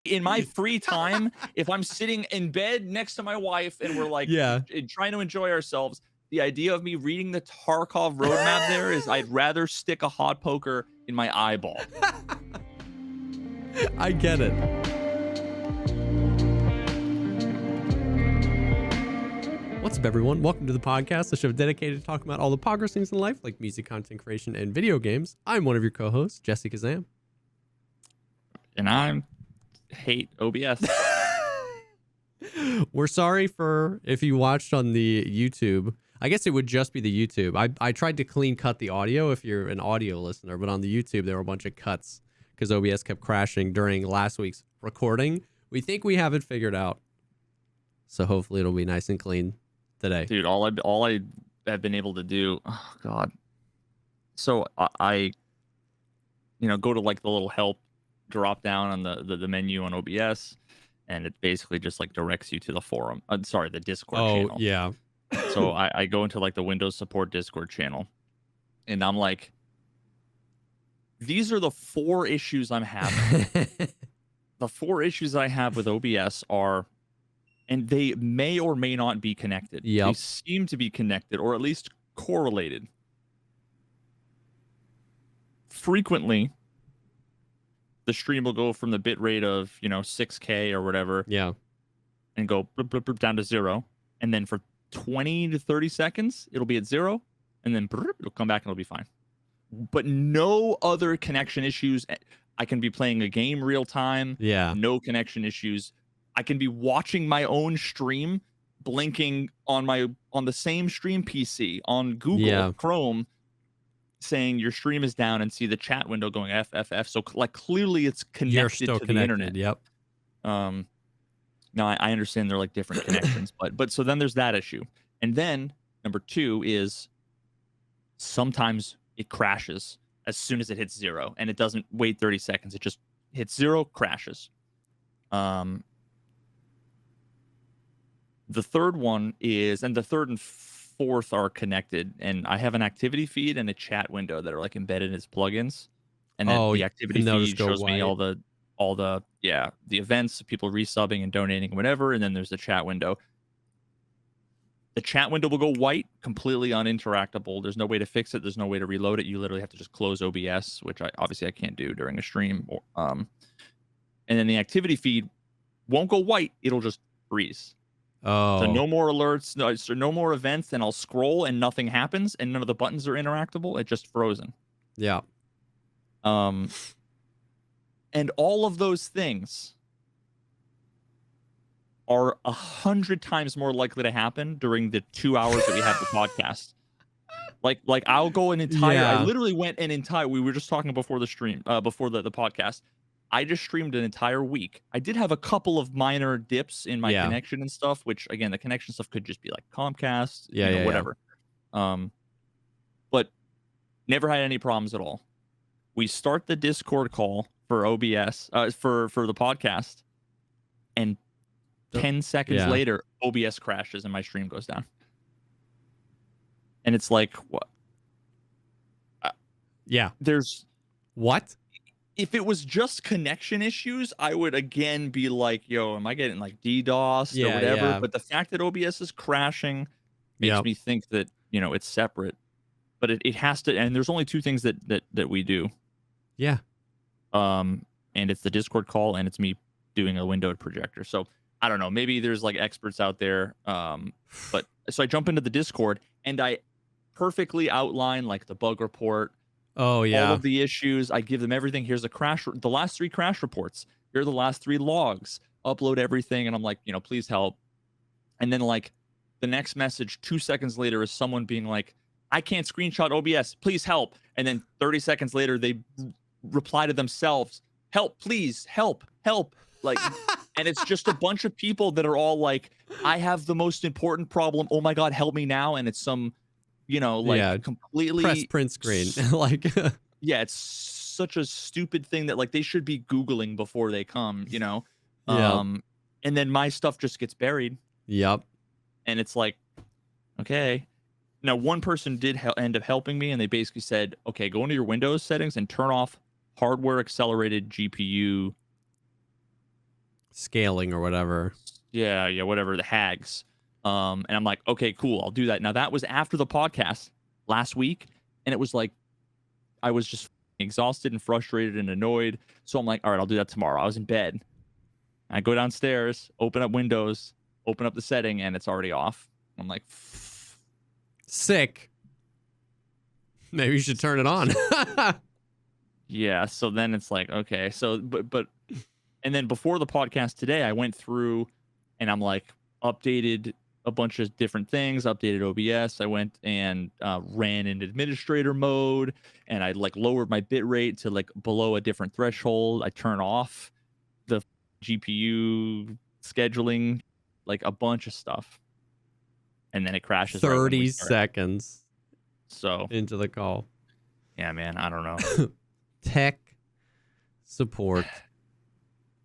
in my free time, if I'm sitting in bed next to my wife and we're like Yeah. trying to enjoy ourselves, the idea of me reading the Tarkov roadmap there is I'd rather stick a hot poker in my eyeball. I get it. What's up, everyone? Welcome to the podcast, the show dedicated to talking about all the progress things in life, like music, content creation, and video games. I'm one of your co-hosts, Jesse Kazam. And I hate OBS. We're sorry for if you watched on the YouTube. I guess it would just be the YouTube. I tried to clean cut the audio if you're an audio listener, but on the YouTube, there were a bunch of cuts because OBS kept crashing during last week's recording. We think we have it figured out. So hopefully it'll be nice and clean today. Dude, all I have been able to do, oh God. So I go to like the little help drop down on the menu on OBS, and it basically just like directs you to the forum. The Discord channel. Oh, yeah. So I go into like the Windows support Discord channel, and I'm like, these are the 4 issues I'm having. The 4 issues I have with OBS are, and they may or may not be connected. Yep. They seem to be connected, or at least correlated. Frequently, the stream will go from the bit rate of 6K or whatever, Yeah. and go blip, blip, blip, down to 0, and then for 20 to 30 seconds it'll be at 0, and then it'll come back and it'll be fine. But no other connection issues. I can be playing a game real time. Yeah. No connection issues. I can be watching my own stream, blinking on the same stream PC on Google Chrome, saying your stream is down, and see the chat window going FFF. So like clearly it's connected You're still to connected. the internet. Yep. Now I understand they're like different connections, but so then there's that issue. And then number 2 is sometimes it crashes as soon as it hits 0, and it doesn't wait 30 seconds. It just hits 0, crashes. The third one is, and the third and fourth are connected, and I have an activity feed and a chat window that are like embedded as plugins. And then the activity feed shows me all the events, people resubbing and donating, whatever, and then there's the chat window. The chat window will go white, completely uninteractable. There's no way to fix it. There's no way to reload it. You literally have to just close OBS, which I can't do during a stream. And then the activity feed won't go white. It'll just freeze. Oh. So no more alerts, no more events, and I'll scroll and nothing happens, and none of the buttons are interactable. It's just frozen. Yeah. And all of those things are 100 times more likely to happen during the 2 hours that we have the podcast. Like I'll go an entire. I literally went an entire. We were just talking before the stream, before the podcast. I just streamed an entire week. I did have a couple of minor dips in my connection and stuff, which again, the connection stuff could just be like Comcast, whatever. But never had any problems at all. We start the Discord call for OBS, for the podcast, and 10 seconds later, OBS crashes and my stream goes down. And it's like, what? There's what? If it was just connection issues, I would again be like, yo, am I getting like DDoS or whatever? Yeah. But the fact that OBS is crashing makes me think that, it's separate. But it has to, and there's only 2 things that we do. Yeah. And it's the Discord call, and it's me doing a windowed projector. So I don't know, maybe there's like experts out there. But so I jump into the Discord and I perfectly outline like the bug report. Oh, yeah. All of the issues. I give them everything. Here's the last 3 crash reports. Here are the last 3 logs. Upload everything. And I'm like, please help. And then like the next message 2 seconds later is someone being like, I can't screenshot OBS. Please help. And then 30 seconds later, they reply to themselves, help, please, help. Like, and it's just a bunch of people that are all like, I have the most important problem. Oh my God, help me now. And it's some, completely press print screen. Like, it's such a stupid thing that like they should be Googling before they come, and then my stuff just gets buried. Yep. And it's like, okay. Now, one person did end up helping me, and they basically said, okay, go into your Windows settings and turn off hardware accelerated GPU scaling or whatever. Yeah, whatever, the hags. And I'm like, okay, cool, I'll do that. Now that was after the podcast last week, and it was like I was just exhausted and frustrated and annoyed. So I'm like, all right, I'll do that tomorrow. I was in bed. I go downstairs, open up Windows, open up the setting, and it's already off. I'm like, sick. Maybe you should turn it on. yeah. So then it's like, okay. So, but, and then before the podcast today, I went through and I'm like, updated a bunch of different things, updated OBS. I went and ran in administrator mode, and I like lowered my bit rate to like below a different threshold. I turn off the GPU scheduling, like a bunch of stuff. And then it crashes 30 seconds so into the call. Yeah, man, I don't know. Tech support.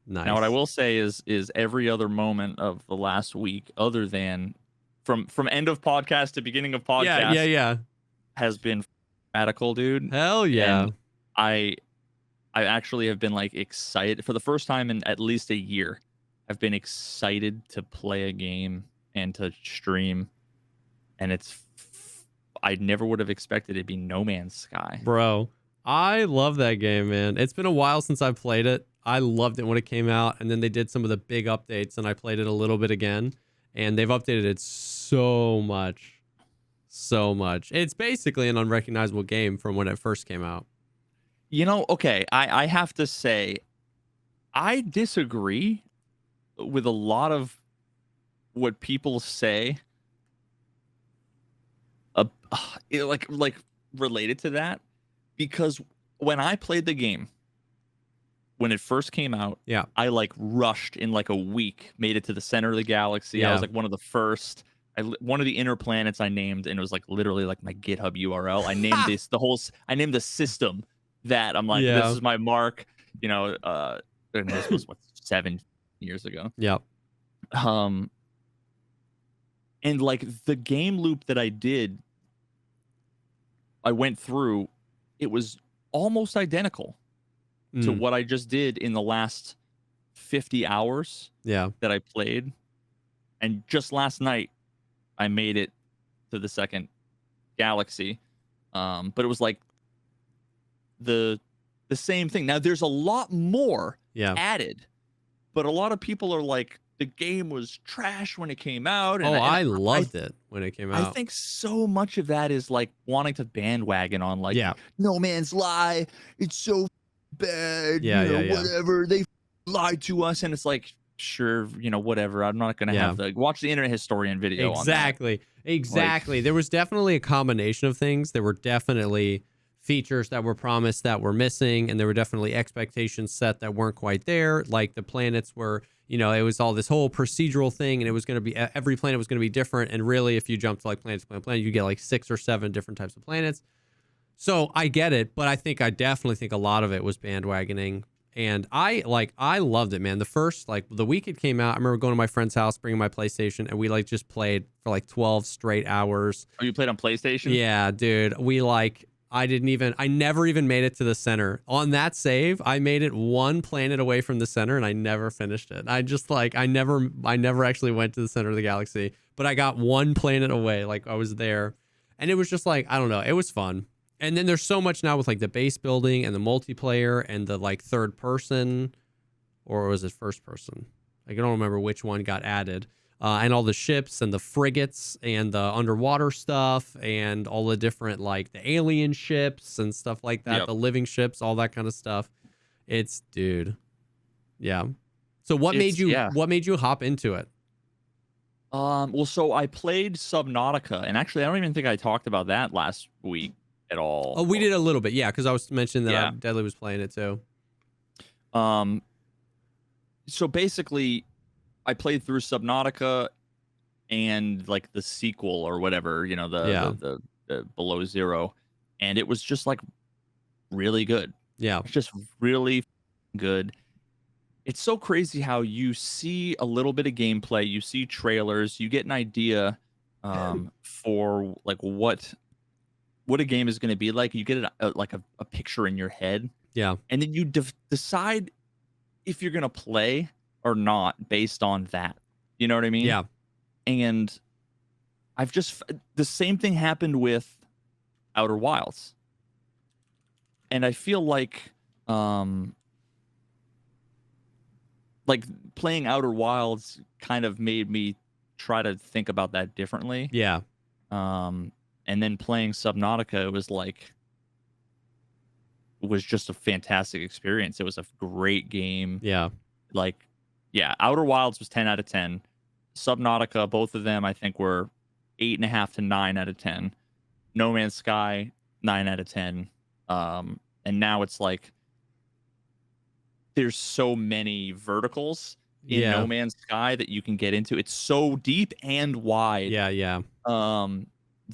Nice. Now, what I will say is every other moment of the last week, other than from end of podcast to beginning of podcast, yeah, has been radical, dude. Hell yeah. And I actually have been like excited for the first time in at least a year. I've been excited to play a game and to stream, and I never would have expected it'd be No Man's Sky. Bro, I love that game, man. It's been a while since I've played it. I loved it when it came out, and then they did some of the big updates, and I played it a little bit again, and they've updated it so much. So much. It's basically an unrecognizable game from when it first came out. You know, okay, I have to say, I disagree with a lot of what people say, like related to that, because when I played the game, when it first came out, yeah, I like rushed in like a week, made it to the center of the galaxy. Yeah. I was like one of the first. One of the inner planets I named, and it was like literally like my GitHub URL. I named this I named the system that I'm like, this is my mark. You know, and this was what 7 years ago. Yeah. And like the game loop that I did, I went through, it was almost identical to what I just did in the last 50 hours that I played. And just last night, I made it to the second galaxy. But it was like the same thing. Now, there's a lot more added, but a lot of people are like, the game was trash when it came out. And, I loved it when it came out. I think so much of that is like wanting to bandwagon on like, No Man's Lie. It's so bad. Whatever. They lied to us. And it's like, sure, whatever. I'm not going to have to watch the Internet Historian video on that. Exactly. There was definitely a combination of things. There were definitely features that were promised that were missing, and there were definitely expectations set that weren't quite there. Like the planets were, it was all this whole procedural thing, and it was going to be, every planet was going to be different. And really, if you jump to like planet to planet, you get like 6 or 7 different types of planets. So I get it, but I definitely think a lot of it was bandwagoning. And I loved it, man. The first, like the week it came out, I remember going to my friend's house, bringing my PlayStation, and we like just played for like 12 straight hours. Oh, you played on PlayStation? Yeah, dude. I never even made it to the center. On that save, I made it 1 planet away from the center, and I never finished it. I just I never actually went to the center of the galaxy, but I got 1 planet away. Like I was there, and it was just like, I don't know. It was fun. And then there's so much now with like the base building and the multiplayer and the like third person, or was it first person? I don't remember which one got added. And all the ships and the frigates and the underwater stuff and all the different like the alien ships and stuff like that, the living ships, all that kind of stuff. It's dude. Yeah. So what made you hop into it? Well, so I played Subnautica, and actually I don't even think I talked about that last week at all. Oh, we did a little bit, yeah, because I was mentioning that Deadly was playing it too. So basically, I played through Subnautica and like the sequel or whatever, the Below Zero, and it was just like really good. Yeah, it's just really good. It's so crazy how you see a little bit of gameplay, you see trailers, you get an idea for like what a game is going to be like. You get a picture in your head. Yeah. And then you decide if you're going to play or not based on that. You know what I mean? Yeah. And the same thing happened with Outer Wilds. And I feel like playing Outer Wilds kind of made me try to think about that differently. Yeah. And then playing Subnautica was just a fantastic experience. It was a great game. Yeah. Like, yeah, Outer Wilds was 10 out of 10. Subnautica, both of them, I think were 8.5 to 9 out of 10. No Man's Sky, 9 out of 10. And now it's like there's so many verticals in No Man's Sky that you can get into. It's so deep and wide. Yeah.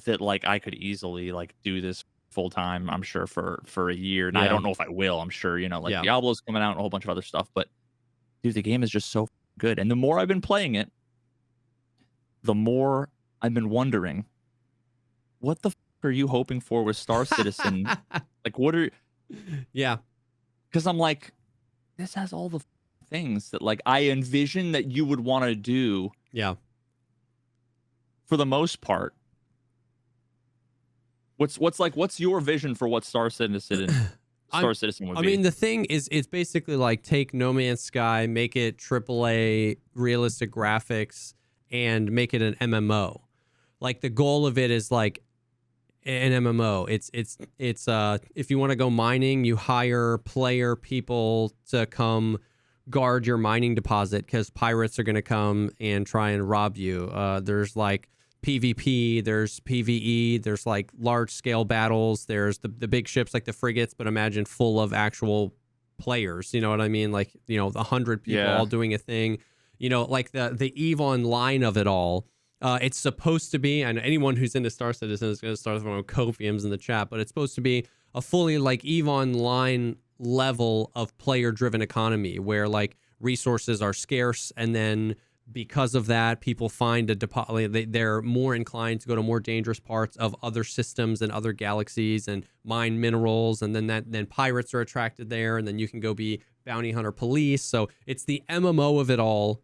That like I could easily like do this full time, I'm sure, for a year. And I don't know if I will. I'm sure, like Diablo's coming out and a whole bunch of other stuff. But dude, the game is just so good. And the more I've been playing it, the more I've been wondering, what the are you hoping for with Star Citizen? Like, what are... Yeah. Because I'm like, this has all the things that like I envision that you would want to do. Yeah. For the most part. What's your vision for what Star Citizen would be? I mean, the thing is, it's basically like take No Man's Sky, make it AAA realistic graphics, and make it an MMO. Like the goal of it is like an MMO. It's if you want to go mining, you hire player people to come guard your mining deposit because pirates are going to come and try and rob you. There's like PvP, there's PvE, there's like large scale battles, there's the big ships like the frigates, but imagine full of actual players. You know what I mean? Like, 100 people all doing a thing. Like the EVE Online of it all. It's supposed to be, and anyone who's into Star Citizen is going to start throwing copiums in the chat, but it's supposed to be a fully like EVE Online level of player-driven economy where like resources are scarce, and then because of that, people find they're more inclined to go to more dangerous parts of other systems and other galaxies and mine minerals, and then pirates are attracted there, and then you can go be bounty hunter police. So it's the MMO of it all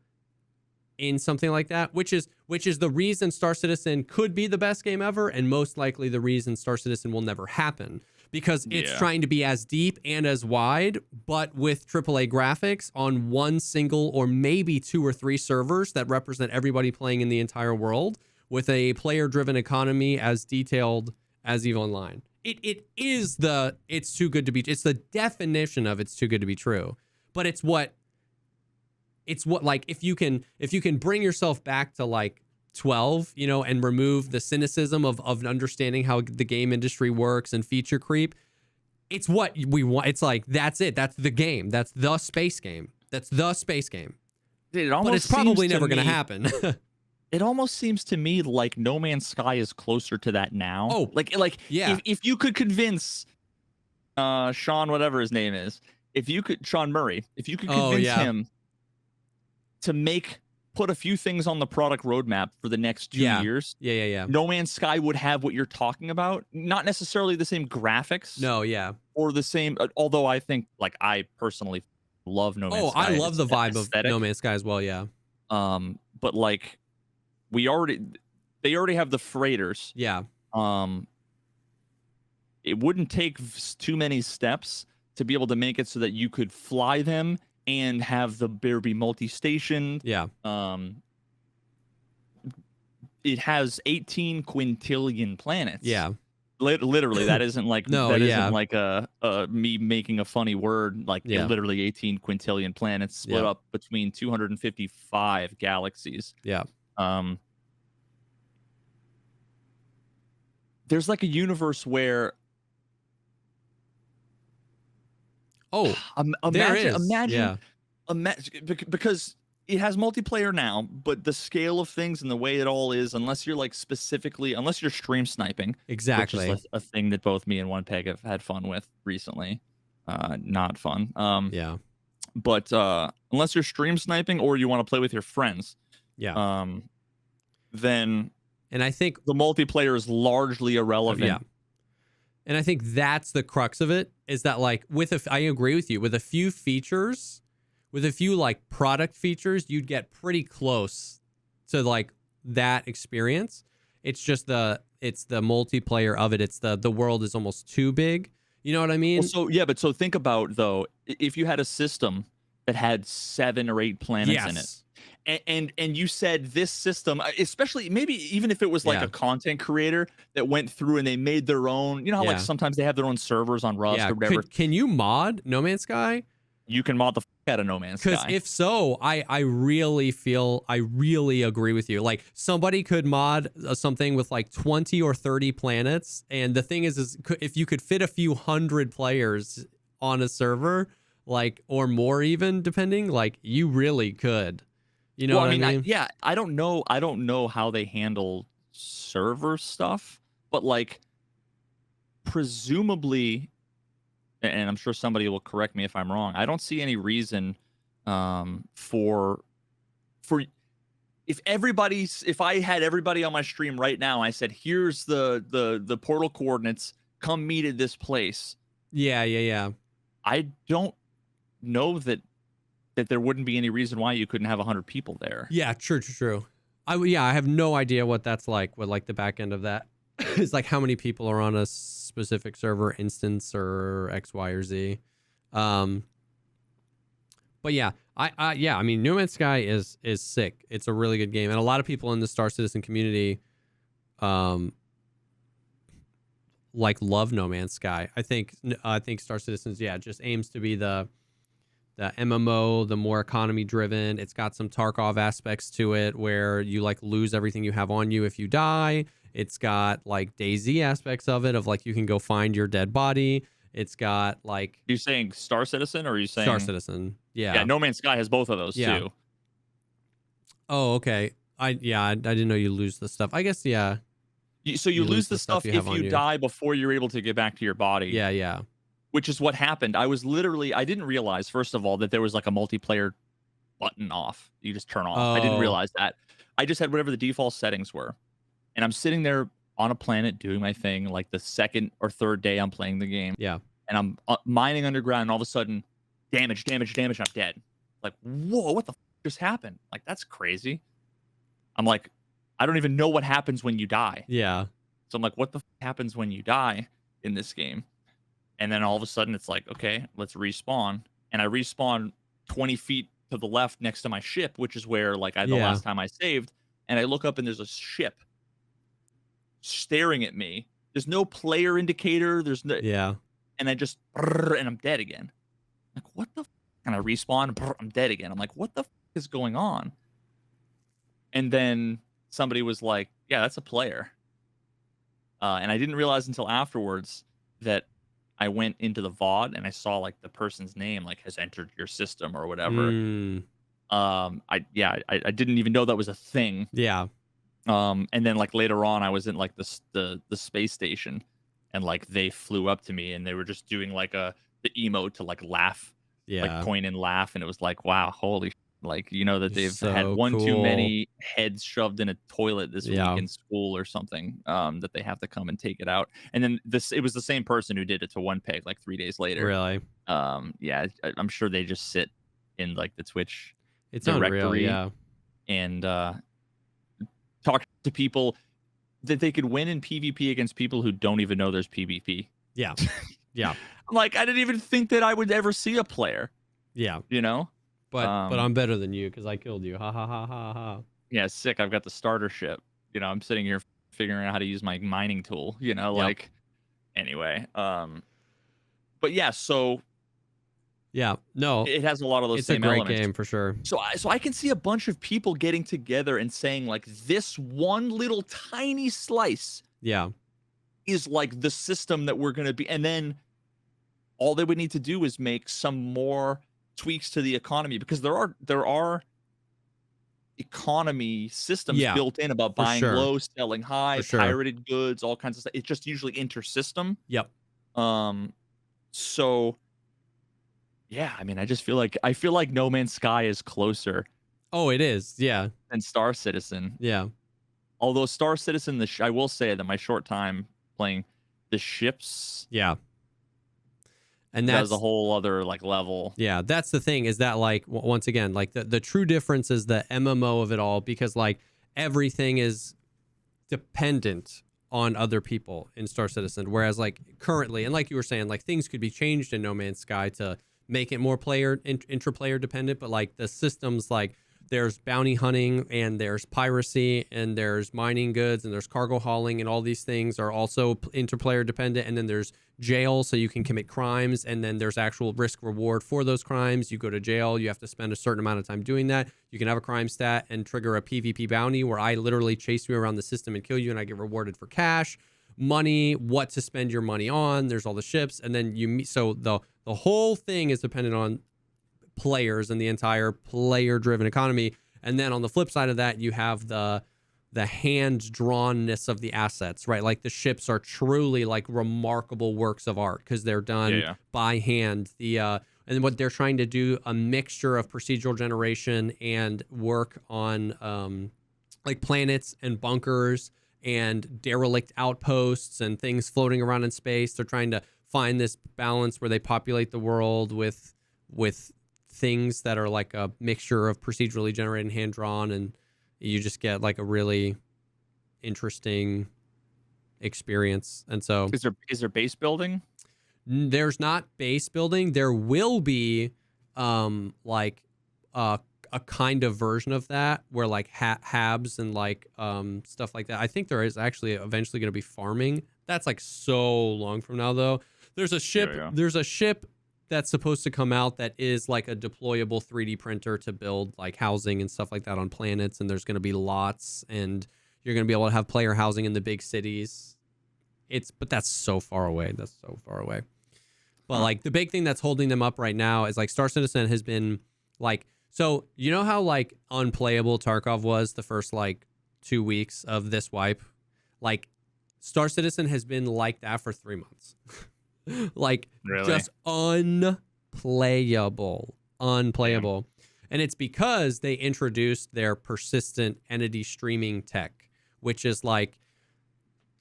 in something like that, which is the reason Star Citizen could be the best game ever, and most likely the reason Star Citizen will never happen, because it's trying to be as deep and as wide, but with AAA graphics on one single or maybe 2 or 3 servers that represent everybody playing in the entire world, with a player-driven economy as detailed as EVE Online. It's too good to be. It's the definition of it's too good to be true, but it's what like if you can bring yourself back to like 12, and remove the cynicism of understanding how the game industry works and feature creep, it's what we want. It's like, that's it. That's the game. That's the space game. That's the space game. Dude, but it's probably never going to happen. It almost seems to me like No Man's Sky is closer to that now. Oh, like yeah. If you could convince Sean, whatever his name is, Sean Murray, if you could convince him to put a few things on the product roadmap for the next 2 years. Yeah. No Man's Sky would have what you're talking about. Not necessarily the same graphics. No, yeah. Or the same, although I think, like, I personally love No Man's Sky. I love the vibe aesthetic of No Man's Sky as well, yeah. But like, they already have the freighters. Yeah. It wouldn't take too many steps to be able to make it so that you could fly them and have there be multi-station. Yeah. It has 18 quintillion planets. Yeah. Literally, that isn't like isn't like me making a funny word. Like literally 18 quintillion planets split up between 255 galaxies. Yeah. There's like a universe where imagine because it has multiplayer now, but the scale of things and the way it all is, unless you're stream sniping, exactly, which is a thing that both me and One Peg have had fun with recently. Not fun. But unless you're stream sniping or you want to play with your friends, then and I think the multiplayer is largely irrelevant. Yeah. And I think that's the crux of it, is that like I agree with you, with a few features, with a few like product features, you'd get pretty close to like that experience. It's just the multiplayer of it. It's the world is almost too big. You know what I mean? Well, so yeah, but so think about though, if you had a system that had 7 or 8 planets in it, and you said this system, especially maybe even if it was like a content creator that went through and they made their own, you know how like sometimes they have their own servers on Rust or whatever. Can you mod No Man's Sky? You can mod the out of No Man's Sky. Because if so, I really agree with you. Like somebody could mod something with like 20 or 30 planets, and the thing is if you could fit a few hundred players on a server, like or more even depending, like you really could. You know what I mean? I don't know how they handle server stuff, but like presumably, and I'm sure somebody will correct me if I'm wrong, I don't see any reason for if I had everybody on my stream right now, I said, here's the portal coordinates, come meet at this place. Yeah. I don't know that there wouldn't be any reason why you couldn't have 100 people there. Yeah, true. I have no idea what that's like, what like the back end of that is like, how many people are on a specific server instance or X, Y, or Z. But yeah, I mean, No Man's Sky is sick. It's a really good game, and a lot of people in the Star Citizen community, like love No Man's Sky. I think Star Citizens, just aims to be the MMO, the more economy driven. It's got some Tarkov aspects to it where you like lose everything you have on you if you die. It's got like DayZ aspects of it, of like you can go find your dead body. It's got like, you're saying Star Citizen, or are you saying Star Citizen? Yeah, No Man's Sky has both of those too. Oh, okay. I didn't know you lose the stuff. I guess So you lose the stuff if you die before you're able to get back to your body. Yeah. Which is what happened. I didn't realize, first of all, that there was like a multiplayer button off. You just turn off. I didn't realize that. I just had whatever the default settings were. And I'm sitting there on a planet doing my thing, like the second or third day I'm playing the game. Yeah. And I'm mining underground, and all of a sudden, damage, I'm dead. Like, whoa, what the just happened? Like, that's crazy. I'm like, I don't even know what happens when you die. Yeah. So I'm like, what the happens when you die in this game? And then all of a sudden it's like, okay, let's respawn. And I respawn 20 feet to the left next to my ship, which is where like the last time I saved. And I look up and there's a ship staring at me. There's no player indicator. There's no. Yeah. And I just, and I'm dead again. Like, what the? And I respawn, I'm dead again. I'm like, what the is going on? And then somebody was like, yeah, that's a player. And I didn't realize until afterwards that I went into the VOD and I saw like the person's name like has entered your system or whatever. I didn't even know that was a thing. Yeah. And then like later on I was in like the space station, and like they flew up to me and they were just doing like the emote to like laugh, like point and laugh, and it was like, wow, holy. Like, you know, that they've had one too many heads shoved in a toilet this week in school or something, that they have to come and take it out. And then it was the same person who did it to One Peg like 3 days later. Really? I'm sure they just sit in like the Twitch directory and talk to people that they could win in PvP against people who don't even know there's PvP. Yeah. I'm like, I didn't even think that I would ever see a player. Yeah. You know? But I'm better than you because I killed you. Ha ha ha ha ha. Yeah, sick. I've got the starter ship. You know, I'm sitting here figuring out how to use my mining tool. You know, like anyway. But yeah, so no, it has a lot of those same elements. It's a great game for sure. So I can see a bunch of people getting together and saying like, this one little tiny slice is like the system that we're going to be, and then all they would need to do is make some more tweaks to the economy, because there are economy systems built in about buying low, selling high, pirated goods, all kinds of stuff. It's just usually inter-system. So yeah, I mean, I feel like No Man's Sky is closer. Oh, it is. Yeah. Than Star Citizen. Yeah. Although Star Citizen, I will say that my short time playing the ships. Yeah. And that was that's a whole other like level. yeah, that's the thing, is that like once again, like the true difference is the MMO of it all, because like everything is dependent on other people in Star Citizen, whereas like currently, and like you were saying, like things could be changed in No Man's Sky to make it more intra-player dependent, but like the systems, like there's bounty hunting and there's piracy and there's mining goods and there's cargo hauling, and all these things are also inter-player dependent. And then there's jail, so you can commit crimes, and then there's actual risk reward for those crimes. You go to jail, you have to spend a certain amount of time doing that. You can have a crime stat and trigger a PvP bounty where I literally chase you around the system and kill you, and I get rewarded for cash, money, what to spend your money on. There's all the ships, and then you meet. So the whole thing is dependent on players and the entire player-driven economy. And then on the flip side of that, you have the hand-drawnness of the assets, right? Like the ships are truly like remarkable works of art because they're done by hand. And what they're trying to do, a mixture of procedural generation and work on like planets and bunkers and derelict outposts and things floating around in space. They're trying to find this balance where they populate the world with things that are like a mixture of procedurally generated and hand-drawn, and you just get like a really interesting experience. And so is there base building? There's not base building. There will be like a kind of version of that where like habs and like stuff like that. I think there is actually eventually going to be farming. That's like so long from now though. There's a ship. There's a ship that's supposed to come out that is like a deployable 3D printer to build like housing and stuff like that on planets. And there's going to be lots, and you're going to be able to have player housing in the big cities. But that's so far away. But like the big thing that's holding them up right now is like Star Citizen has been like, so you know how like unplayable Tarkov was the first like 2 weeks of this wipe? Like Star Citizen has been like that for 3 months. Like really? Just unplayable. And it's because they introduced their persistent entity streaming tech, which is like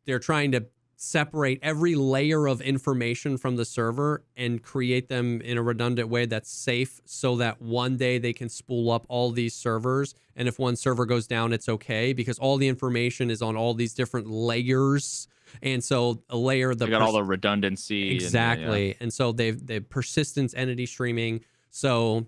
they're trying to separate every layer of information from the server and create them in a redundant way that's safe, so that one day they can spool up all these servers, and if one server goes down, it's okay because all the information is on all these different layers. And so a layer, they got all the redundancy. Exactly. And so they've persistence entity streaming. So,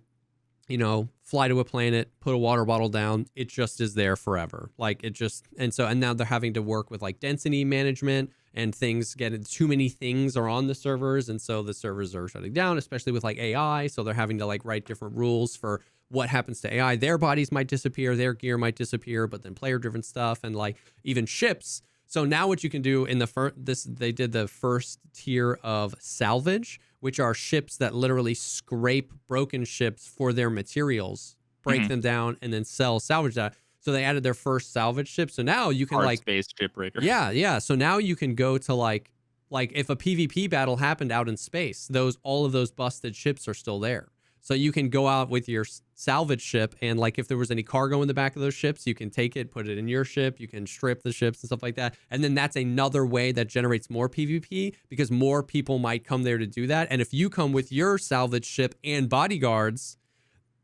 you know, fly to a planet, put a water bottle down, it just is there forever. Like it just, and now they're having to work with like density management, and things too many things are on the servers. And so the servers are shutting down, especially with like AI. So they're having to like write different rules for what happens to AI. Their bodies might disappear, their gear might disappear, but then player driven stuff and like even ships. So now what you can do in they did the first tier of salvage, which are ships that literally scrape broken ships for their materials, break them down, and then salvage that. So they added their first salvage ship. So now you can hard like space shipbreaker. Yeah. So now you can go to like if a PvP battle happened out in space, all of those busted ships are still there. So you can go out with your salvage ship, and like if there was any cargo in the back of those ships, you can take it, put it in your ship, you can strip the ships and stuff like that. And then that's another way that generates more PvP because more people might come there to do that. And if you come with your salvage ship and bodyguards,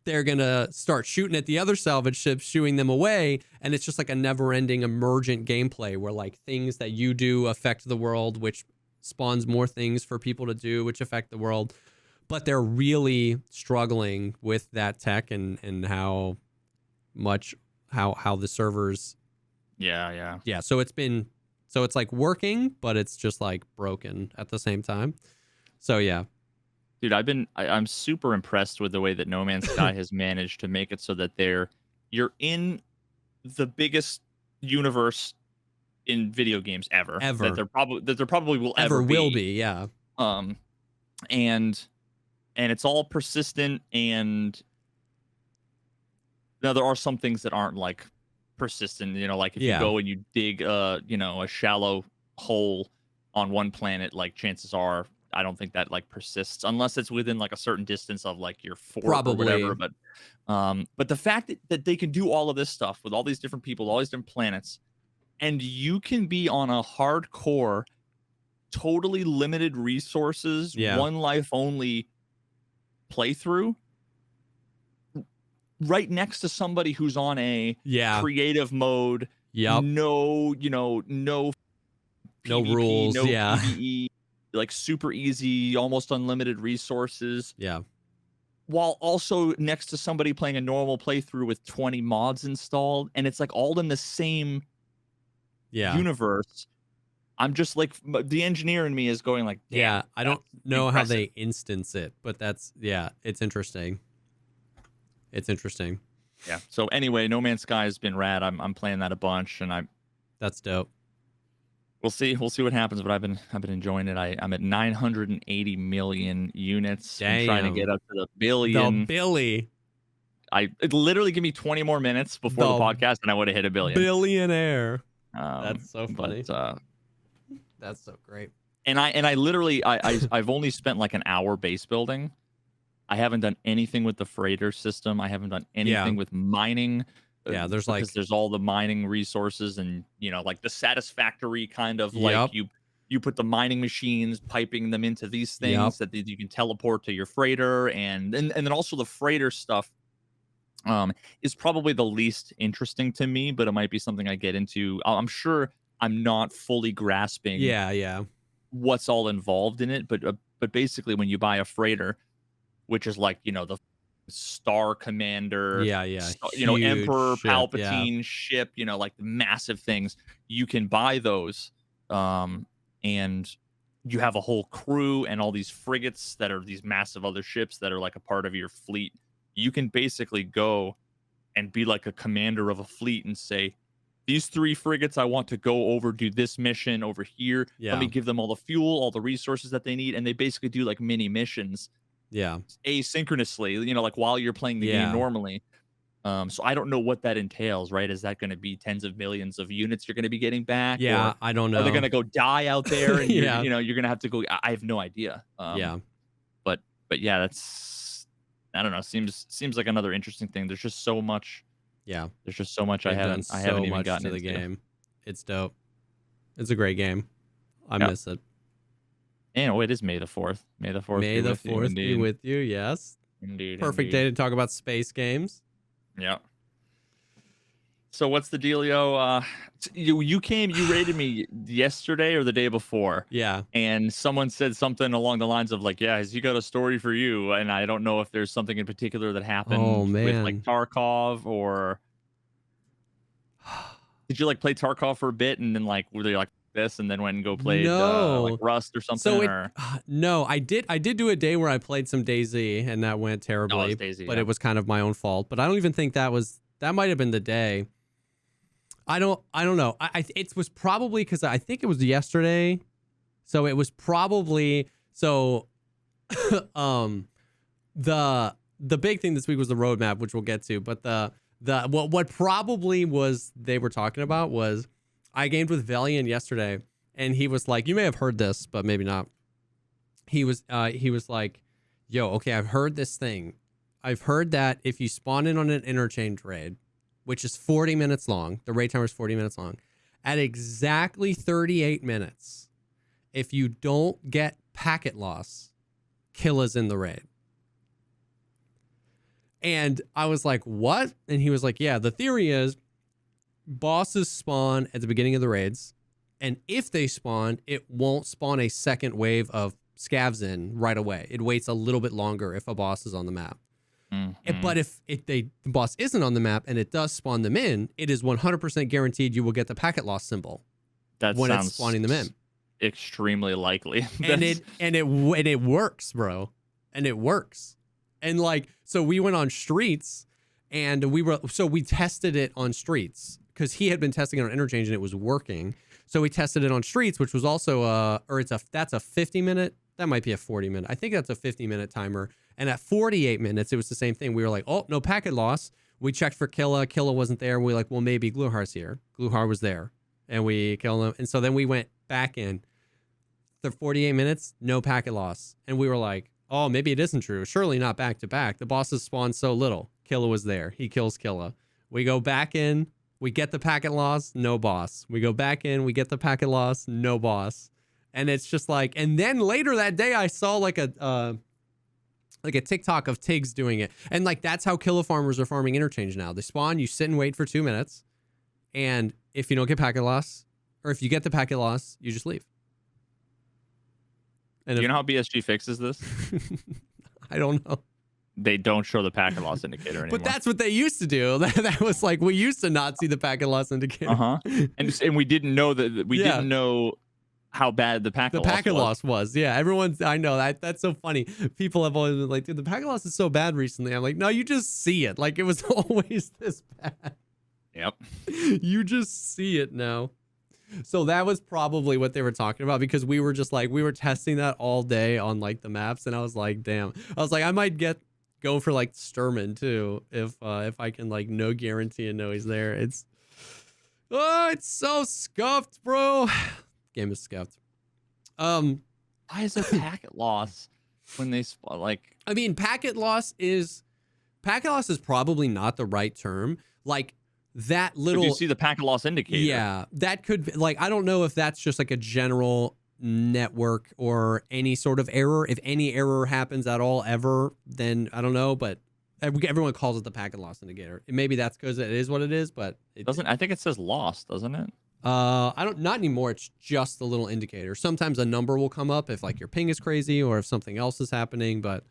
they're going to start shooting at the other salvage ships, shooing them away. And it's just like a never-ending emergent gameplay where like things that you do affect the world, which spawns more things for people to do, which affect the world. But they're really struggling with that tech and how the servers. Yeah. So it's like working, but it's just like broken at the same time. So yeah. Dude, I'm super impressed with the way that No Man's Sky has managed to make it so that you're in the biggest universe in video games ever. That there probably will ever be. Yeah. And it's all persistent, and now there are some things that aren't like persistent, you know, like if you go and you dig a shallow hole on one planet, like chances are I don't think that like persists unless it's within like a certain distance of like your fort or whatever. But the fact that they can do all of this stuff with all these different people, all these different planets, and you can be on a hardcore totally limited resources, one life only playthrough right next to somebody who's on a creative mode. No, no PvP, rules, no PvE, like super easy, almost unlimited resources. While also next to somebody playing a normal playthrough with 20 mods installed, and it's like all in the same universe. I'm just like, the engineer in me is going like, I don't know how they instance it, but that's it's interesting. It's interesting. Yeah. So anyway, No Man's Sky has been rad. I'm playing that a bunch, and that's dope. We'll see what happens, but I've been enjoying it. I'm at 980 million units. Damn. I'm trying to get up to the billion. The Billy. It literally give me 20 more minutes before the podcast, and I would have hit a billion. Billionaire. That's so funny. But, that's so great. And I literally I've only spent like an hour base building. I haven't done anything with the freighter system. I haven't done anything with mining. There's there's all the mining resources, and like the satisfactory kind of like you put the mining machines, piping them into these things that you can teleport to your freighter, and then also the freighter stuff is probably the least interesting to me, but it might be something I get into. I'm sure I'm not fully grasping what's all involved in it, but basically when you buy a freighter, which is like the Star Commander, Emperor ship, Palpatine ship, like the massive things, you can buy those, and you have a whole crew and all these frigates that are these massive other ships that are like a part of your fleet. You can basically go and be like a commander of a fleet and say, these 3 frigates, I want to go over, do this mission over here. Let me give them all the fuel, all the resources that they need. And they basically do like mini missions. Asynchronously, like while you're playing the game normally. So I don't know what that entails, right? Is that going to be tens of millions of units you're going to be getting back? Or I don't know. Are they going to go die out there? And you're going to have to go. I have no idea. But yeah, that's, I don't know. Seems like another interesting thing. There's just so much. There's just so much I haven't even gotten into the into. game. It's dope. It's a great game. I miss it. And it is May the 4th. May the 4th. May the 4th be with you. Yes. Indeed. Perfect day to talk about space games. Yeah. So what's the dealio? You rated me yesterday or the day before. And someone said something along the lines of like, has he got a story for you? And I don't know if there's something in particular that happened with like Tarkov, or did you like play Tarkov for a bit and then like were they like this and then went and go play like Rust or something? So no, I did do a day where I played some DayZ and that went terribly. But it was kind of my own fault. But I don't even think that might have been the day. I don't know. It was probably because I think it was yesterday. So it was probably the big thing this week was the roadmap, which we'll get to. But what probably was they were talking about was I gamed with Valiant yesterday, and he was like, you may have heard this, but maybe not. He was like, yo, okay, I've heard this thing. I've heard that if you spawn in on an interchange raid, which is 40 minutes long, the raid timer is 40 minutes long, at exactly 38 minutes, if you don't get packet loss, Killa's in the raid. And I was like, what? And he was like, yeah, the theory is bosses spawn at the beginning of the raids, and if they spawn, it won't spawn a second wave of scavs in right away. It waits a little bit longer if a boss is on the map. But if the boss isn't on the map and it does spawn them in, it is 100% guaranteed you will get the packet loss symbol when it's spawning them in. Extremely likely. and it works, bro. And it works. And like, so we went on Streets, and we tested it on Streets because he had been testing it on Interchange and it was working. So we tested it on Streets, which was also that's a 50-minute. That might be a 40-minute. I think that's a 50-minute timer. And at 48 minutes, it was the same thing. We were like, oh, no packet loss. We checked for Killa. Killa wasn't there. And we were like, well, maybe Gluhar's here. Gluhar was there. And we killed him. And so then we went back in. The 48 minutes, no packet loss. And we were like, oh, maybe it isn't true. Surely not back to back. The bosses spawned so little. Killa was there. He kills Killa. We go back in. We get the packet loss. No boss. We go back in. We get the packet loss. No boss. And it's just like, and then later that day I saw like a TikTok of Tiggs doing it. And like, that's how killer farmers are farming interchange now. They spawn, you sit and wait for 2 minutes. And if you don't get packet loss, or if you get the packet loss, you just leave. And do you know how BSG fixes this? I don't know. They don't show the packet loss indicator anymore. But that's what they used to do. That was like, we used to not see the packet loss indicator. And we didn't know that didn't know how bad the packet loss was. Yeah, I know that's so funny. People have always been like, dude, the packet loss is so bad recently. I'm like, no, you just see it. Like, it was always this bad. Yep. You just see it now. So that was probably what they were talking about, because we were just like, we were testing that all day on like the maps, and I was like, damn. I was like, I might go for like Sturman too if I can like no guarantee and know he's there. It's so scuffed, bro. Game is scuffed. Why is there packet loss when they like? I mean, packet loss is probably not the right term. Like that little. If you see the packet loss indicator. Yeah, that could be, like, I don't know if that's just like a general network or any sort of error. If any error happens at all ever, then I don't know, but everyone calls it the packet loss indicator. Maybe that's because it is what it is, but it doesn't. I think it says lost, doesn't it? Not anymore. It's just a little indicator. Sometimes a number will come up if like your ping is crazy or if something else is happening, but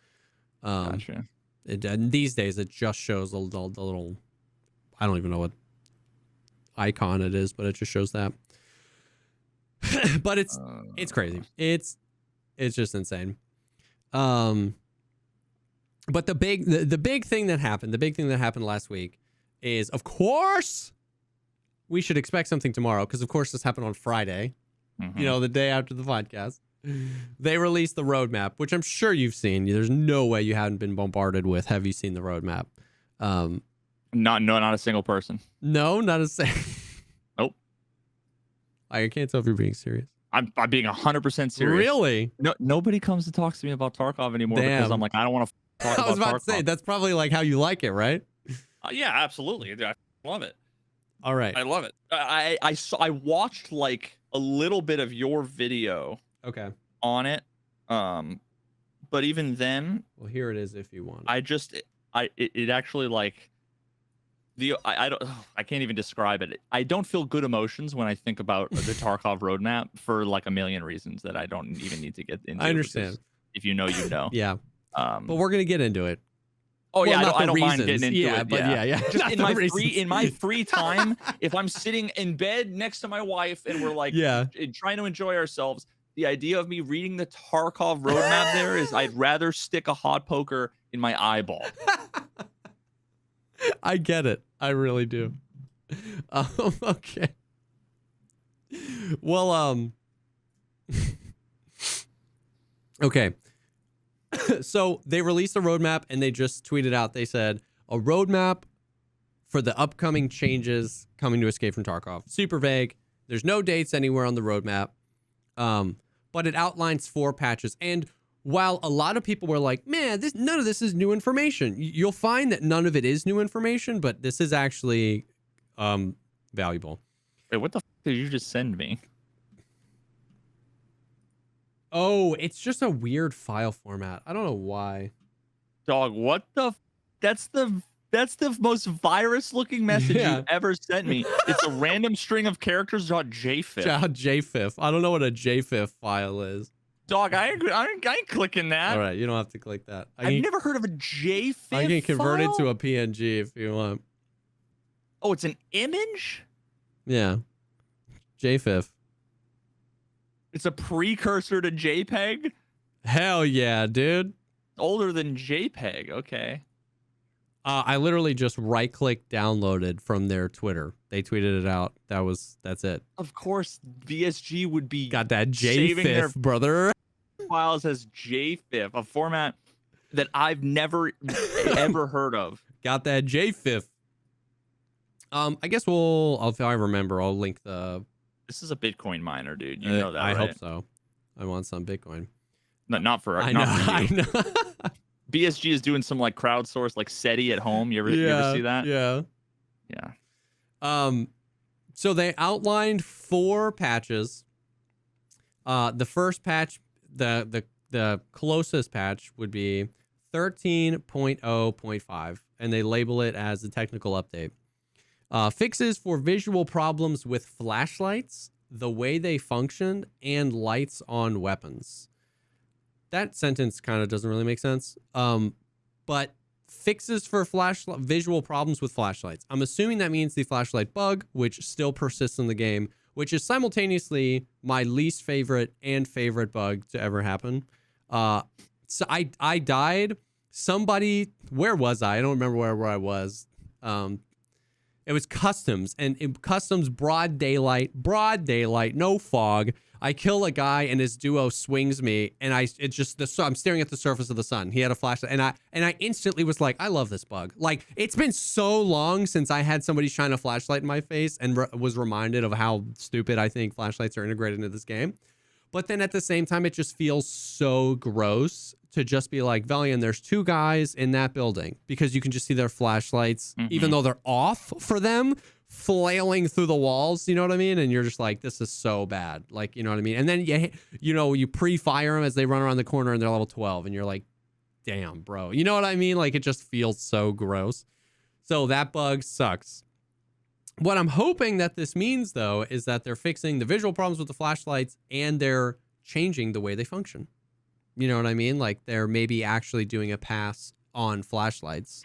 gotcha. And these days it just shows the little, I don't even know what icon it is, but it just shows that. But it's crazy. It's just insane. But the big thing that happened last week is, of course, we should expect something tomorrow, because of course this happened on Friday. You know, the day after the podcast. They released the roadmap, which I'm sure you've seen. There's no way you haven't been bombarded with. Have you seen the roadmap? Not a single person. No, not a single. Nope. I can't tell if you're being serious. I'm being 100% serious. Really? No, nobody comes to talk to me about Tarkov anymore. Damn. Because I'm like, I don't want to talk about Tarkov. I was about to say, that's probably like how you like it, right? Yeah, absolutely. I love it. All right. I love it. I watched like a little bit of your video. Okay. On it. But even then, well, here it is if you want. It actually like I can't even describe it. I don't feel good emotions when I think about the Tarkov roadmap for like a million reasons that I don't even need to get into. I understand. If you know, you know. Yeah. But we're gonna get into it. Oh well, yeah, I don't mind getting into it. But yeah. Just in my free time, if I'm sitting in bed next to my wife and we're like trying to enjoy ourselves, the idea of me reading the Tarkov roadmap there is I'd rather stick a hot poker in my eyeball. I get it. I really do. Okay. Well, okay. So they released a roadmap and they just tweeted out, they said, a roadmap for the upcoming changes coming to Escape from Tarkov. Super vague. There's no dates anywhere on the roadmap. But it outlines 4 patches. And while a lot of people were like, man, none of this is new information, you'll find that none of it is new information, but this is actually valuable. Wait, what the f did you just send me? Oh, it's just a weird file format. I don't know why. Dog, what the f that's the most virus-looking message you've ever sent me. It's a random string of characters .jfif. .jfif. I don't know what a jfif file is. Dog, I ain't clicking that. All right, you don't have to click that. I've never heard of a jfif I can convert it to a PNG if you want. Oh, it's an image? Yeah. jfif. It's a precursor to JPEG? Hell yeah, dude. Older than JPEG. Okay. I literally just right-click downloaded from their Twitter. They tweeted it out. That's it. Of course, BSG would be got that JFIF, brother. Files as JFIF, a format that I've never ever heard of. Got that JFIF. I guess if I remember, I'll link the. This is a Bitcoin miner, dude. You know that, I right? hope so. I want some Bitcoin. No, not for you. I know. BSG is doing some like crowdsourced like SETI at home. You ever see that? Yeah. Yeah. So they outlined 4 patches The first patch, the closest patch would be 13.0.5, and they label it as a technical update. Fixes for visual problems with flashlights, the way they function, and lights on weapons. That sentence kind of doesn't really make sense. But fixes for visual problems with flashlights. I'm assuming that means the flashlight bug, which still persists in the game, which is simultaneously my least favorite and favorite bug to ever happen. So I died. Somebody, where was I? I don't remember where I was. It was customs, and in customs, broad daylight, no fog. I kill a guy, and his duo swings me, and I'm staring at the surface of the sun. He had a flashlight, and I instantly was like, I love this bug. Like, it's been so long since I had somebody shine a flashlight in my face, and was reminded of how stupid I think flashlights are integrated into this game. But then at the same time, it just feels so gross to just be like, Valian, there's two guys in that building, because you can just see their flashlights, even though they're off for them, flailing through the walls. You know what I mean? And you're just like, this is so bad. Like, you know what I mean? And then, you pre-fire them as they run around the corner and they're level 12. And you're like, damn, bro. You know what I mean? Like, it just feels so gross. So that bug sucks. What I'm hoping that this means, though, is that they're fixing the visual problems with the flashlights and they're changing the way they function. You know what I mean? Like, they're maybe actually doing a pass on flashlights.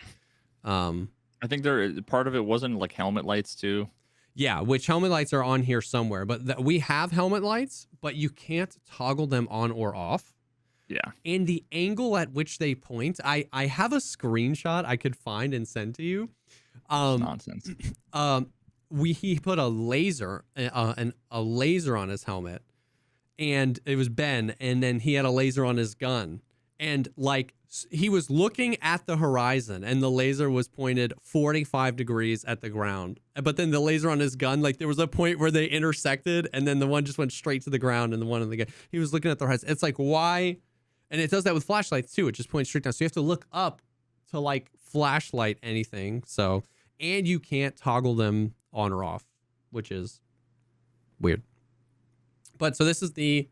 I think part of it wasn't like helmet lights too. Yeah, which helmet lights are on here somewhere, but we have helmet lights, but you can't toggle them on or off. Yeah. And the angle at which they point, I have a screenshot I could find and send to you. Nonsense. He put a laser on his helmet, and it was Ben, and then he had a laser on his gun, and like he was looking at the horizon, and the laser was pointed 45 degrees at the ground. But then the laser on his gun, like there was a point where they intersected, and then the one just went straight to the ground, and the one on the gun, he was looking at the horizon. It's like, why? And it does that with flashlights too. It just points straight down. So you have to look up to like flashlight anything. So, and you can't toggle them on or off, which is weird. But so this is the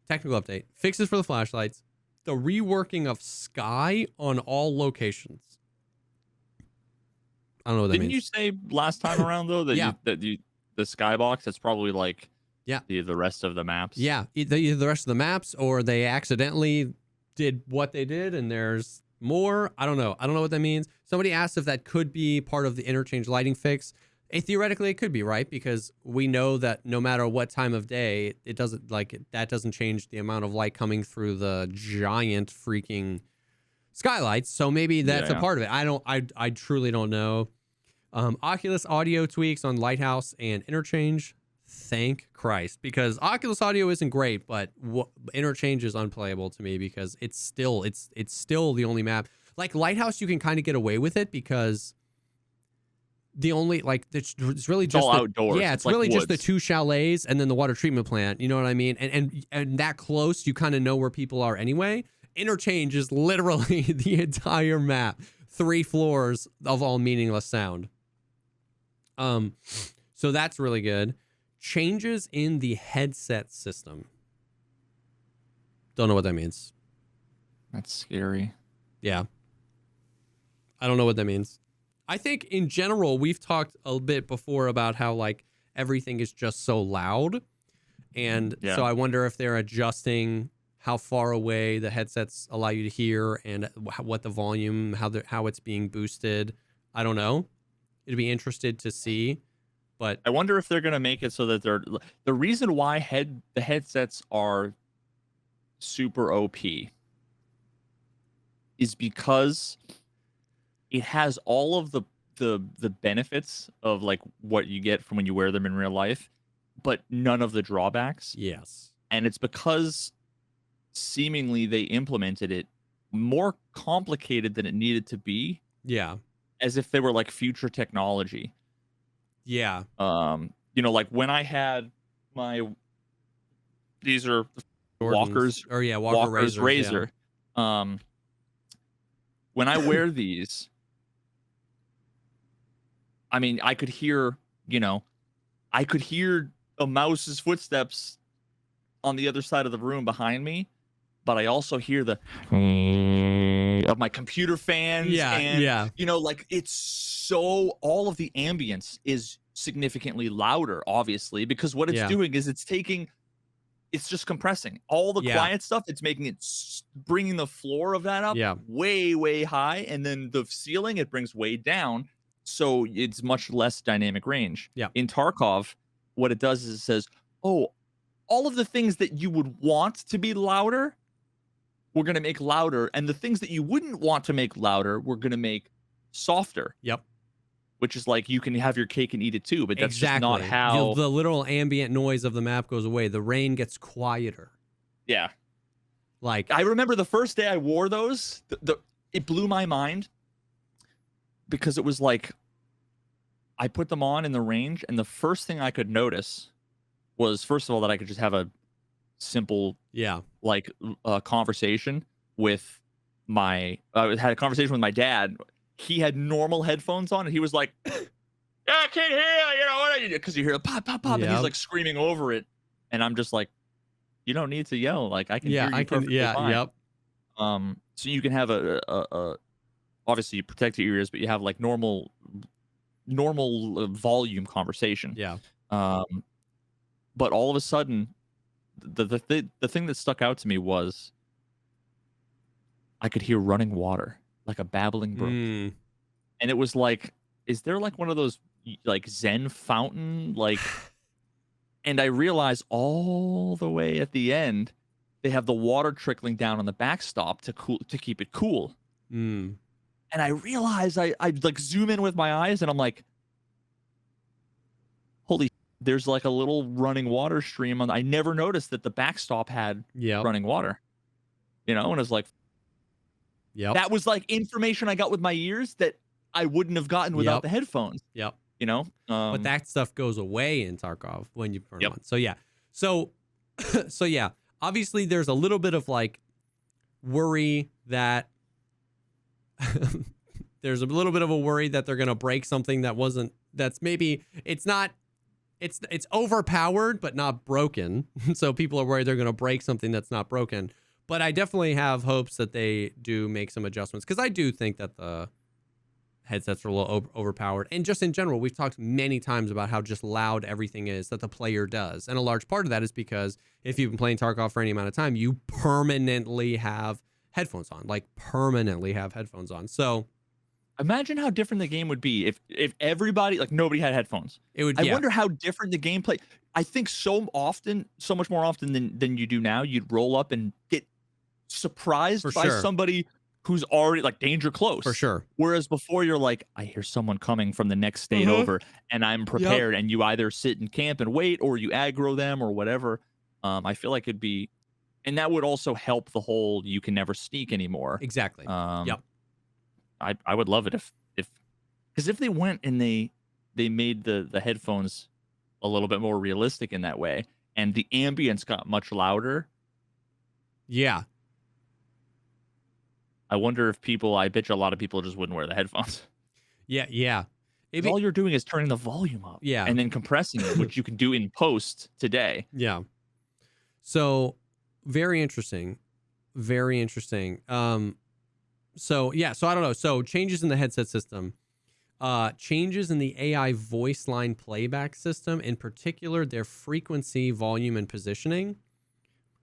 technical update. Fixes for the flashlights. The reworking of sky on all locations. I don't know what that means. Didn't you say last time around though that the skybox, that's probably like the rest of the maps? Yeah, either the rest of the maps, or they accidentally did what they did and there's more. I don't know what that means. Somebody asked if that could be part of the interchange lighting fix. Theoretically, it could be, right? Because we know that no matter what time of day, it doesn't that doesn't change the amount of light coming through the giant freaking skylights. So maybe that's a part of it. I truly don't know. Oculus audio tweaks on Lighthouse and Interchange. Thank Christ, because Oculus audio isn't great, but Interchange is unplayable to me because it's still the only map. Like Lighthouse, you can kind of get away with it because the only it's really just all outdoors. Yeah, it's really just the two chalets and then the water treatment plant. You know what I mean? And that close, you kind of know where people are anyway. Interchange is literally the entire map, 3 floors of all meaningless sound. So that's really good. Changes in the headset system. Don't know what that means. That's scary. Yeah. I don't know what that means. I think in general, we've talked a bit before about how like everything is just so loud. And so I wonder if they're adjusting how far away the headsets allow you to hear and what the volume, how it's being boosted. I don't know. It'd be interested to see. But I wonder if they're going to make it so that the reason why the headsets are super OP is because it has all of the benefits of like what you get from when you wear them in real life, but none of the drawbacks. Yes. And it's because seemingly they implemented it more complicated than it needed to be. Yeah. As if they were like future technology. Yeah. Like when I had these are Jordans. Walker's Razor. Yeah. When I wear these, I mean, I could hear a mouse's footsteps on the other side of the room behind me, but I also hear the of my computer fans. Yeah, And yeah. like it's so all of the ambience is significantly louder, obviously, because what it's doing is it's just compressing all the quiet stuff. It's making it bringing the floor of that up way, way high, and then the ceiling it brings way down, so it's much less dynamic range. In Tarkov, what it does is it says, "Oh, all of the things that you would want to be louder, we're going to make louder, and the things that you wouldn't want to make louder, we're going to make softer." Which is like you can have your cake and eat it too, but that's just not how the literal ambient noise of the map goes away. The rain gets quieter. Yeah. Like I remember the first day I wore those, it blew my mind because it was like I put them on in the range, and the first thing I could notice was, first of all, that I could just have a simple conversation with I had a conversation with my dad. He had normal headphones on, and he was like, "Yeah, I can't hear you. What are you doing?" Because you hear a pop, pop, pop, and he's like screaming over it, and I'm just like, "You don't need to yell. Like I can hear you perfectly fine." So you can have a obviously you protect your ears, but you have like normal volume conversation. But all of a sudden, the thing that stuck out to me was I could hear running water, like a babbling brook. And it was like, is there like one of those like Zen fountain? Like, and I realized all the way at the end, they have the water trickling down on the backstop to keep it cool. And I realized I like zoom in with my eyes, and I'm like, holy, there's like a little running water stream on. I never noticed that the backstop had running water, and it was like, that was like information I got with my ears that I wouldn't have gotten without the headphones. But that stuff goes away in Tarkov when you turn on. So obviously there's a little bit of like worry that there's a little bit of a worry that they're going to break something that's maybe it's overpowered but not broken. So people are worried they're going to break something that's not broken. But I definitely have hopes that they do make some adjustments, because I do think that the headsets are a little overpowered. And just in general, we've talked many times about how just loud everything is that the player does. And a large part of that is because if you've been playing Tarkov for any amount of time, you permanently have headphones on, So imagine how different the game would be if everybody, like nobody had headphones. I wonder how different the gameplay. I think so much more often than you do now, you'd roll up and get surprised by somebody who's already like danger close. For sure. Whereas before you're like, I hear someone coming from the next state over, and I'm prepared, and you either sit and camp and wait, or you aggro them or whatever. I feel like it'd be, and that would also help the whole you can never sneak anymore. Exactly. I would love it because if they went and they made the headphones a little bit more realistic in that way, and the ambience got much louder. I wonder if I bet you a lot of people just wouldn't wear the headphones. All you're doing is turning the volume up. And then compressing it, which you can do in post today. So very interesting. Very interesting. So I don't know. So changes in the headset system, changes in the AI voice line playback system, in particular, their frequency, volume, and positioning.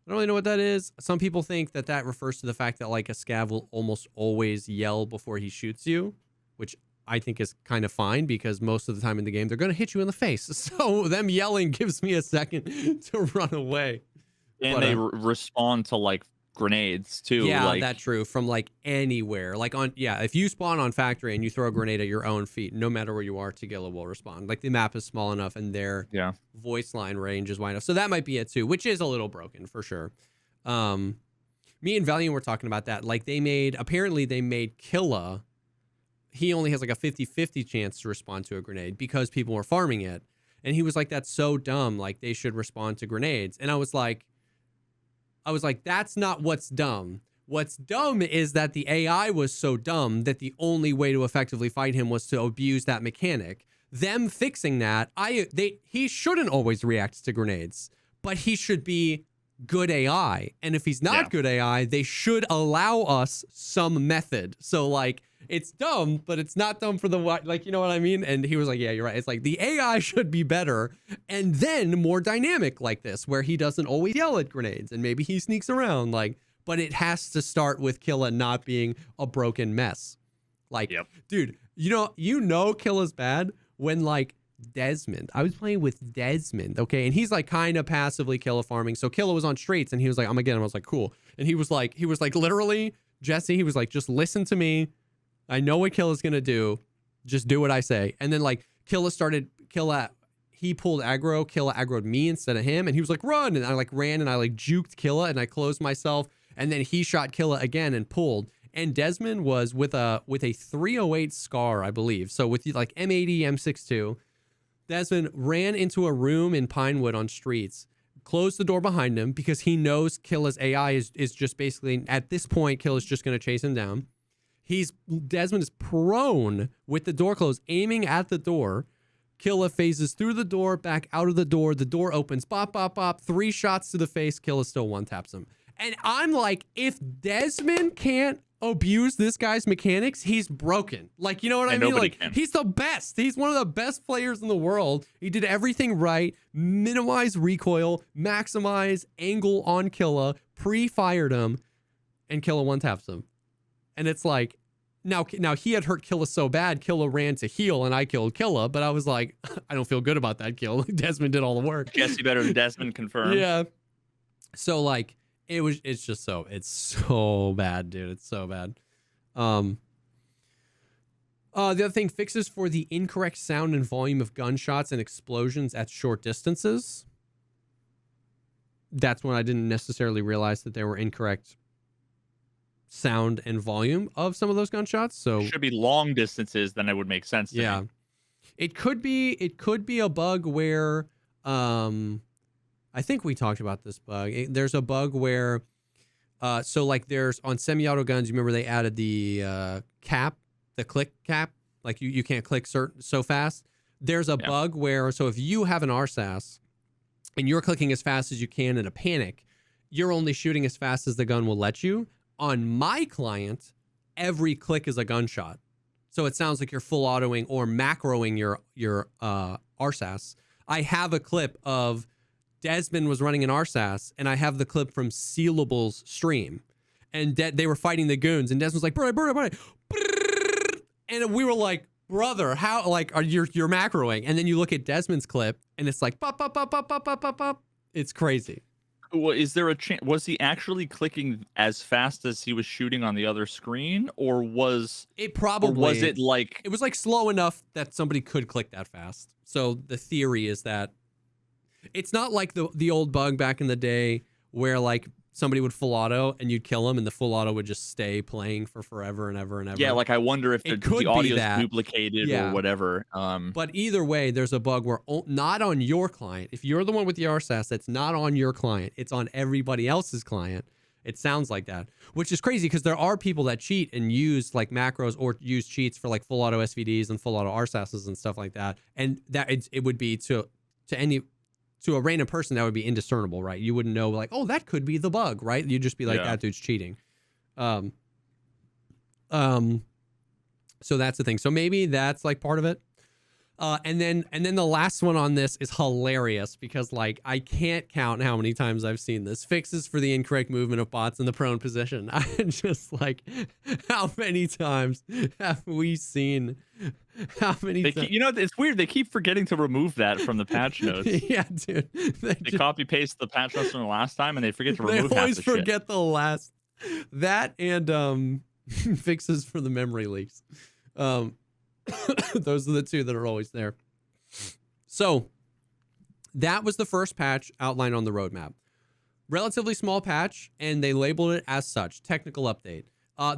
I don't really know what that is. Some people think that refers to the fact that like a scav will almost always yell before he shoots you, which I think is kind of fine, because most of the time in the game, they're going to hit you in the face. So them yelling gives me a second to run away. And they respond to like grenades too. That's true. From like anywhere, like if you spawn on factory and you throw a grenade at your own feet, no matter where you are, Tagilla will respond. Like the map is small enough and their voice line range is wide enough. So that might be it too, which is a little broken for sure. Me and Valiant were talking about that. Like apparently they made Killa. He only has like a 50-50 chance to respond to a grenade because people were farming it. And he was like, that's so dumb. Like they should respond to grenades. And I was like, that's not what's dumb. What's dumb is that the AI was so dumb that the only way to effectively fight him was to abuse that mechanic. Them fixing that, he shouldn't always react to grenades, but he should be good AI. And if he's not good AI, they should allow us some method. So like, it's dumb, but it's not dumb for the like, you know what I mean? And he was like, yeah, you're right. It's like the AI should be better and then more dynamic like this, where he doesn't always yell at grenades and maybe he sneaks around, like, but it has to start with Killa not being a broken mess. Like, dude, you know Killa's bad when like Desmond, I was playing with Desmond, okay, and he's like kind of passively Killa farming. So Killa was on streets and he was like, I'm gonna get him. I was like, cool. And he was like literally, Jesse, he was like, just listen to me. I know what Killa's gonna do. Just do what I say. And then like Killa, he pulled aggro. Killa aggroed me instead of him. And he was like, run. And I like ran and I like juked Killa and I closed myself. And then he shot Killa again and pulled. And Desmond was with a 308 Scar, I believe. So with like M80, M62, Desmond ran into a room in Pinewood on streets, closed the door behind him because he knows Killa's AI is just basically, at this point, Killa's just going to chase him down. Desmond is prone with the door closed, aiming at the door. Killa phases through the door, back out of the door opens, bop, bop, bop, 3 shots to the face, Killa still one taps him. And I'm like, if Desmond can't abuse this guy's mechanics, he's broken. Like, you know what I mean? Like, he's the best. He's one of the best players in the world. He did everything right. Minimize recoil, maximize angle on Killa, pre-fired him, and Killa one taps him. And it's like, now he had hurt Killa so bad, Killa ran to heal and I killed Killa, but I was like, I don't feel good about that kill. Desmond did all the work. Jesse better than Desmond, confirmed. Yeah. So like, it's so bad, dude. It's so bad. The other thing, fixes for the incorrect sound and volume of gunshots and explosions at short distances. That's when I didn't necessarily realize that there were incorrect sound and volume of some of those gunshots. So it should be long distances, then it would make sense to me. It could be a bug where I think we talked about this bug. There's a bug where so like there's on semi-auto guns, you remember they added the cap, the click cap, like you can't click so fast. There's a bug where, so if you have an RSAS and you're clicking as fast as you can in a panic, you're only shooting as fast as the gun will let you. On my client, every click is a gunshot. So it sounds like you're full autoing or macroing your RSAS. I have a clip of Desmond was running an RSAS, and I have the clip from Sealable's stream. And they were fighting the goons, and Desmond was like, bro. And we were like, brother, how, like, you're macroing? And then you look at Desmond's clip, and it's like, pop, pop, pop, pop, pop, pop, pop, pop. It's crazy. Well, is there a chance? Was he actually clicking as fast as he was shooting on the other screen, or was it probably? Or was it like it was like slow enough that somebody could click that fast? So the theory is that it's not like the old bug back in the day where like somebody would full auto and you'd kill them and the full auto would just stay playing for forever and ever and ever. Yeah, like I wonder if the audio is duplicated or whatever. But either way, there's a bug where not on your client. If you're the one with the RSAS, that's not on your client. It's on everybody else's client. It sounds like that, which is crazy because there are people that cheat and use like macros or use cheats for like full auto SVDs and full auto RSASs and stuff like that. And that it would be to a random person that would be indiscernible, right? You wouldn't know like, oh, that could be the bug, right? You'd just be like, that dude's cheating. So that's the thing. So maybe that's like part of it. And then the last one on this is hilarious because like I can't count how many times I've seen this. Fixes for the incorrect movement of bots in the prone position. I'm just like, how many times have we seen? How many? It's weird. They keep forgetting to remove that from the patch notes. Yeah, dude. They copy paste the patch notes from the last time, and they forget to remove. They always forget the last. That and fixes for the memory leaks. Those are the two that are always there. So that was the first patch outlined on the roadmap. Relatively small patch, and they labeled it as such. Technical update.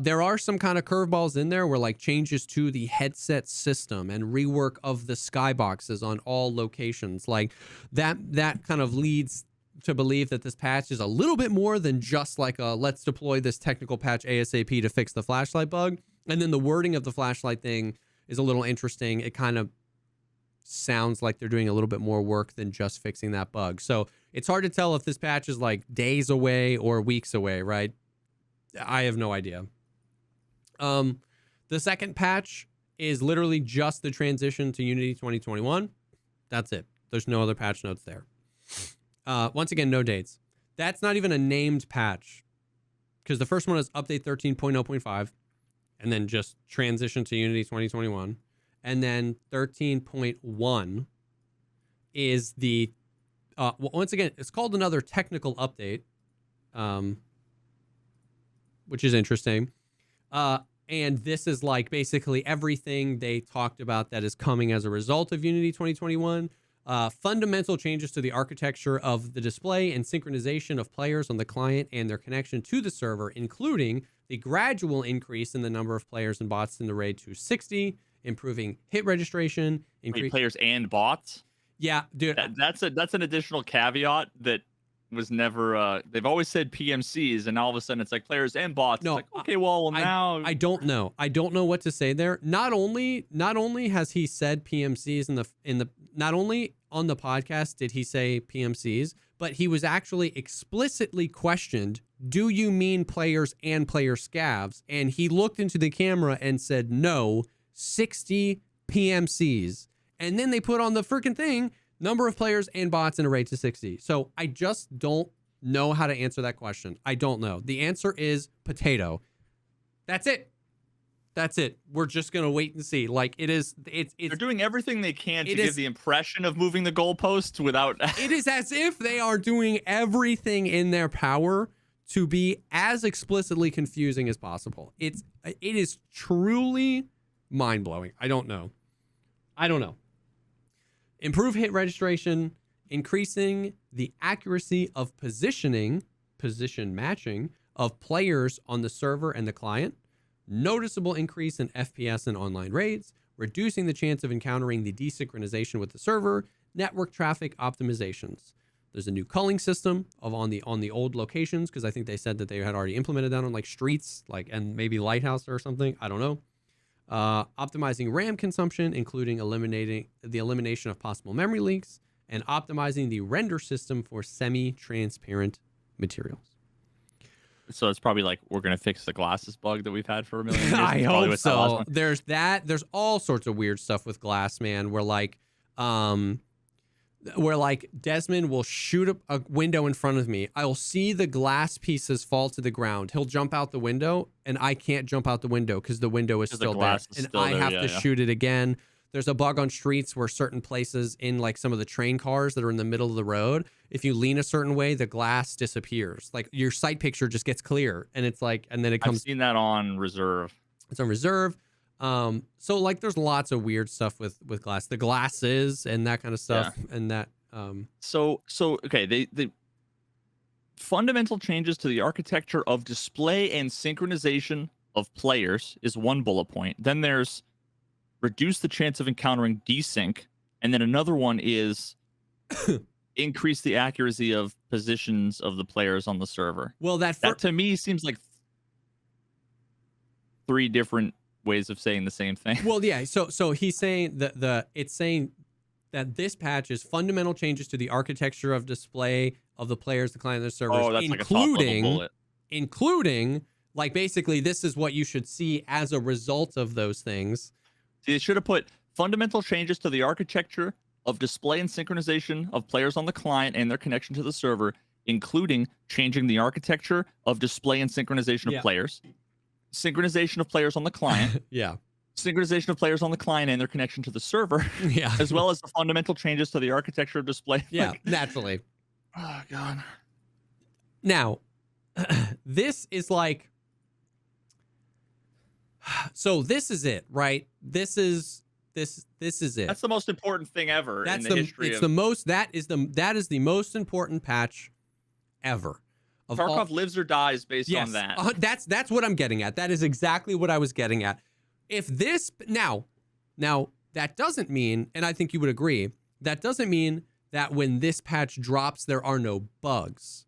There are some kind of curveballs in there where like changes to the headset system and rework of the skyboxes on all locations. Like that kind of leads to believe that this patch is a little bit more than just like a let's deploy this technical patch ASAP to fix the flashlight bug. And then the wording of the flashlight thing is a little interesting. It kind of sounds like they're doing a little bit more work than just fixing that bug. So it's hard to tell if this patch is like days away or weeks away, right? I have no idea. The second patch is literally just the transition to Unity 2021. That's it. There's no other patch notes there. Once again, no dates. That's not even a named patch, because the first one is update 13.0.5 and then just transition to Unity 2021. And then 13.1 is the, well, once again, it's called another technical update, which is interesting. And this is like basically everything they talked about that is coming as a result of Unity 2021. Fundamental changes to the architecture of the display and synchronization of players on the client and their connection to the server, including the gradual increase in the number of players and bots in the raid to 60, improving hit registration. Wait, players and bots? Yeah, dude. That's an additional caveat that was never they've always said PMCs, and all of a sudden it's like players and bots. No, it's like, okay, well now I don't know. I don't know what to say there. Not only has he said PMCs in the not only on the podcast did he say PMCs, but he was actually explicitly questioned, do you mean players and player scavs? And he looked into the camera and said, no, 60 PMCs. And then they put on the freaking thing, number of players and bots in a raid to 60. So I just don't know how to answer that question. I don't know. The answer is potato. That's it. That's it. We're just going to wait and see. Like it's they're doing everything they can to give the impression of moving the goalposts without. It is as if they are doing everything in their power to be as explicitly confusing as possible. It is truly mind-blowing. I don't know. Improve hit registration, increasing the accuracy of position matching of players on the server and the client, noticeable increase in FPS in online raids, reducing the chance of encountering the desynchronization with the server, network traffic optimizations. There's a new culling system on the old locations, because I think they said that they had already implemented that on like streets, and maybe Lighthouse or something. I don't know. Optimizing RAM consumption, including elimination of possible memory leaks, and optimizing the render system for semi-transparent materials. So it's probably like we're gonna fix the glasses bug that we've had for a million years. I hope so. There's that. There's all sorts of weird stuff with glass, man. Where Desmond will shoot a window in front of me. I'll see the glass pieces fall to the ground. He'll jump out the window, and I can't jump out the window because the window is still there, and I have to shoot it again. There's a bug on streets where certain places in like some of the train cars that are in the middle of the road, if you lean a certain way, the glass disappears. Like your sight picture just gets clear, and it's like, and then it comes. I've seen that on reserve. It's on reserve. So like there's lots of weird stuff with glass, the glasses and that kind of stuff, and that. So okay, the fundamental changes to the architecture of display and synchronization of players is one bullet point. Then there's reduce the chance of encountering desync, and then another one is increase the accuracy of positions of the players on the server. Well, that to me seems like three different ways of saying the same thing. Well, yeah. So he's saying it's saying that this patch is fundamental changes to the architecture of display of the players, the client, and the servers, that's like a top-level bullet. Including like basically this is what you should see as a result of those things. They should have put fundamental changes to the architecture of display and synchronization of players on the client and their connection to the server, including changing the architecture of display and synchronization of players, synchronization of players on the client, synchronization of players on the client and their connection to the server, as well as the fundamental changes to the architecture of display. Naturally. Oh, God. Now, this is like... So this is it, right? This is it. That's the most important thing ever in the history of... That is the most important patch ever. Tarkov lives or dies based on that. That's what I'm getting at. That is exactly what I was getting at. If this now that doesn't mean, and I think you would agree, that doesn't mean that when this patch drops there are no bugs,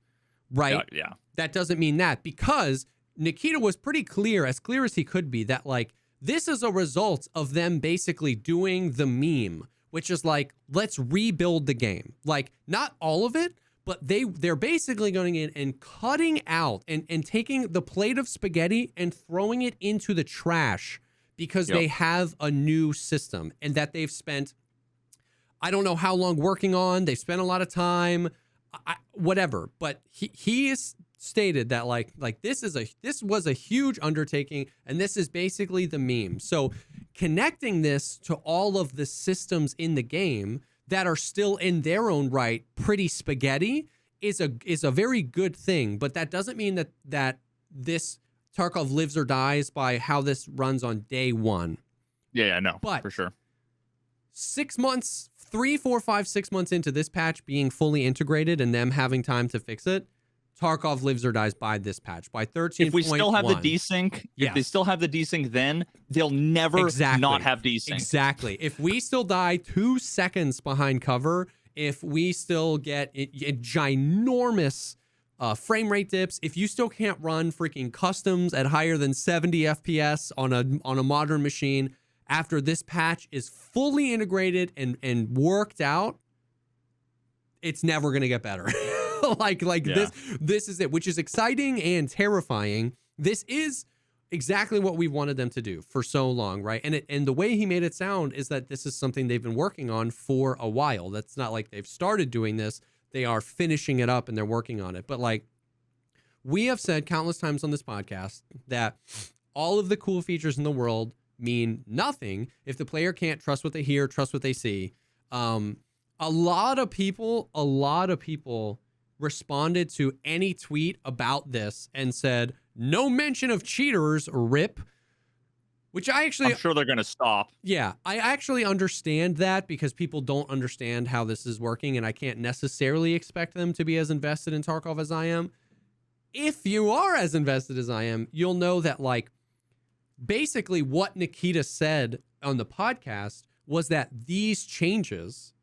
right? Yeah. That doesn't mean that, because Nikita was pretty clear as he could be, that like this is a result of them basically doing the meme which is like, let's rebuild the game. Like, not all of it, but they're basically going in and cutting out and taking the plate of spaghetti and throwing it into the trash because they have a new system and that they've spent, I don't know how long working on. They've spent a lot of time, whatever. But he is stated that like this was a huge undertaking, and this is basically the meme. So connecting this to all of the systems in the game that are still in their own right pretty spaghetti is a very good thing. But that doesn't mean that this Tarkov lives or dies by how this runs on day one. Yeah, no, but for sure. 6 months, 3, 4, 5, 6 months into this patch being fully integrated and them having time to fix it, Tarkov lives or dies by this patch, by 13.1. If we still have the desync, if they still have the desync, then they'll never not have desync. Exactly. If we still die 2 seconds behind cover, if we still get ginormous frame rate dips, if you still can't run freaking customs at higher than 70 FPS on a modern machine, after this patch is fully integrated and worked out, it's never going to get better. This is it, which is exciting and terrifying. This is exactly what we wanted them to do for so long, right? And the way he made it sound is that this is something they've been working on for a while. That's not like they've started doing this. They are finishing it up and they're working on it. But like we have said countless times on this podcast that all of the cool features in the world mean nothing if the player can't trust what they hear, trust what they see. A lot of people responded to any tweet about this and said, no mention of cheaters, rip. Which I'm sure they're going to stop. Yeah, I actually understand that because people don't understand how this is working, and I can't necessarily expect them to be as invested in Tarkov as I am. If you are as invested as I am, you'll know that like basically what Nikita said on the podcast was that these changes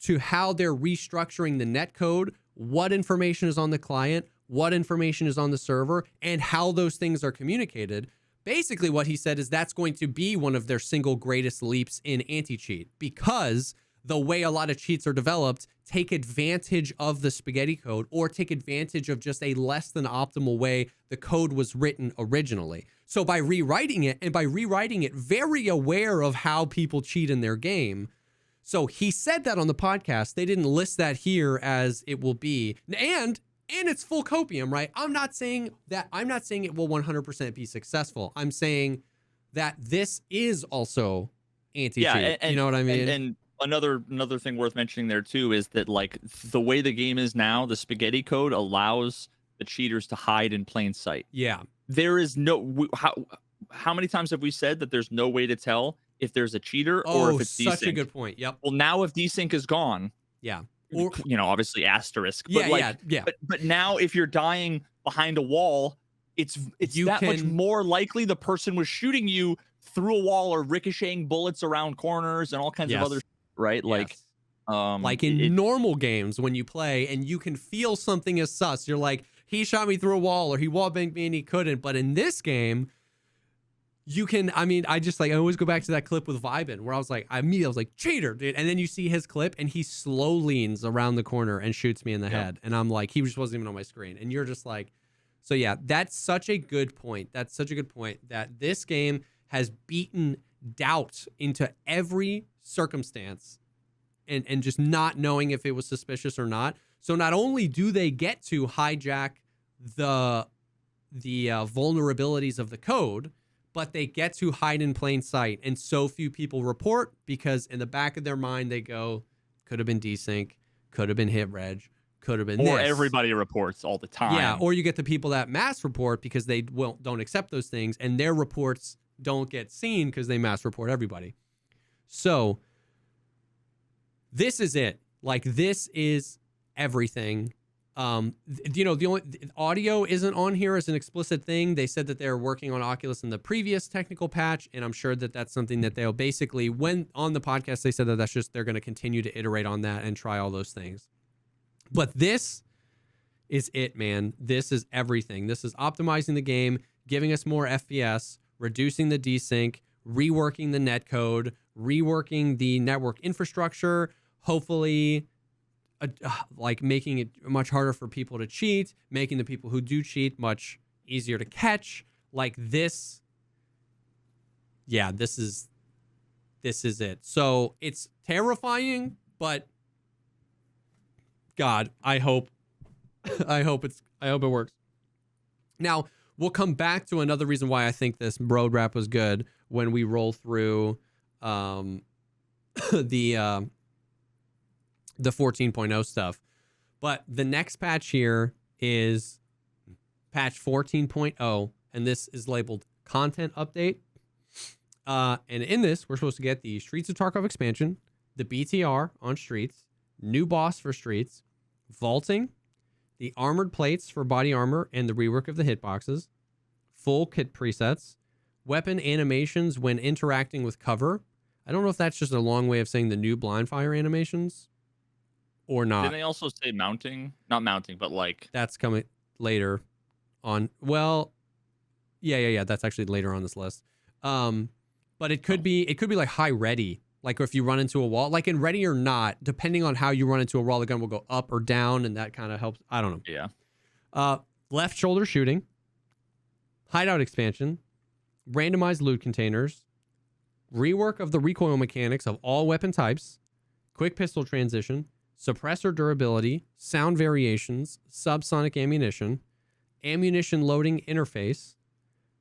to how they're restructuring the netcode, what information is on the client, what information is on the server, and how those things are communicated. Basically what he said is that's going to be one of their single greatest leaps in anti-cheat, because the way a lot of cheats are developed take advantage of the spaghetti code or take advantage of just a less than optimal way the code was written originally. So by rewriting it, and by rewriting it very aware of how people cheat in their game. So he said that on the podcast. They didn't list that here as it will be. And it's full copium, right? I'm not saying it will 100% be successful. I'm saying that this is also anti-cheat. Yeah, you know what I mean? And another thing worth mentioning there too is that like the way the game is now, the spaghetti code allows the cheaters to hide in plain sight. Yeah. There is no how many times have we said that there's no way to tell if there's a cheater or if it's desync? Such a good point. Yep. Well, now if desync is gone, yeah. Or, obviously asterisk. But But now if you're dying behind a wall, it's that much more likely the person was shooting you through a wall or ricocheting bullets around corners and all kinds of other, right? Yes. Like in normal games when you play and you can feel something is sus. You're like, he shot me through a wall or he wallbanged me and he couldn't. But in this game, you can, I always go back to that clip with Vibin where I was like, cheater, dude. And then you see his clip and he slow leans around the corner and shoots me in the head. And I'm like, he just wasn't even on my screen. And you're just like, so yeah, that's such a good point. That's such a good point that this game has beaten doubt into every circumstance and just not knowing if it was suspicious or not. So not only do they get to hijack the vulnerabilities of the code, but they get to hide in plain sight. And so few people report because in the back of their mind, they go, could have been desync, could have been hit reg, could have been or this. Everybody reports all the time. Yeah, or you get the people that mass report because they don't accept those things and their reports don't get seen because they mass report everybody. So this is it. Like, this is everything. The only audio isn't on here as an explicit thing. They said that they're working on Oculus in the previous technical patch, and I'm sure that that's something that they'll basically, when on the podcast, they said that that's just, they're going to continue to iterate on that and try all those things. But this is it, man. This is everything. This is optimizing the game, giving us more FPS, reducing the desync, reworking the netcode, reworking the network infrastructure, hopefully like making it much harder for people to cheat, making the people who do cheat much easier to catch. Like this, yeah, this is it. So it's terrifying, but God, I hope it works. Now, we'll come back to another reason why I think this road wrap was good when we roll through the 14.0 stuff. But the next patch here is patch 14.0, and this is labeled content update. And in this, we're supposed to get the Streets of Tarkov expansion, the BTR on Streets, new boss for Streets, vaulting, the armored plates for body armor and the rework of the hitboxes, full kit presets, weapon animations when interacting with cover. I don't know if that's just a long way of saying the new blind fire animations or not. Didn't they also say mounting? Not mounting, but like... That's coming later on. Well, yeah. That's actually later on this list. But it could be like high ready. Like if you run into a wall, like in Ready or Not, depending on how you run into a wall, the gun will go up or down, and that kind of helps. I don't know. Yeah. Left shoulder shooting, hideout expansion, randomized loot containers, rework of the recoil mechanics of all weapon types, quick pistol transition, suppressor durability, sound variations, subsonic ammunition, ammunition loading interface,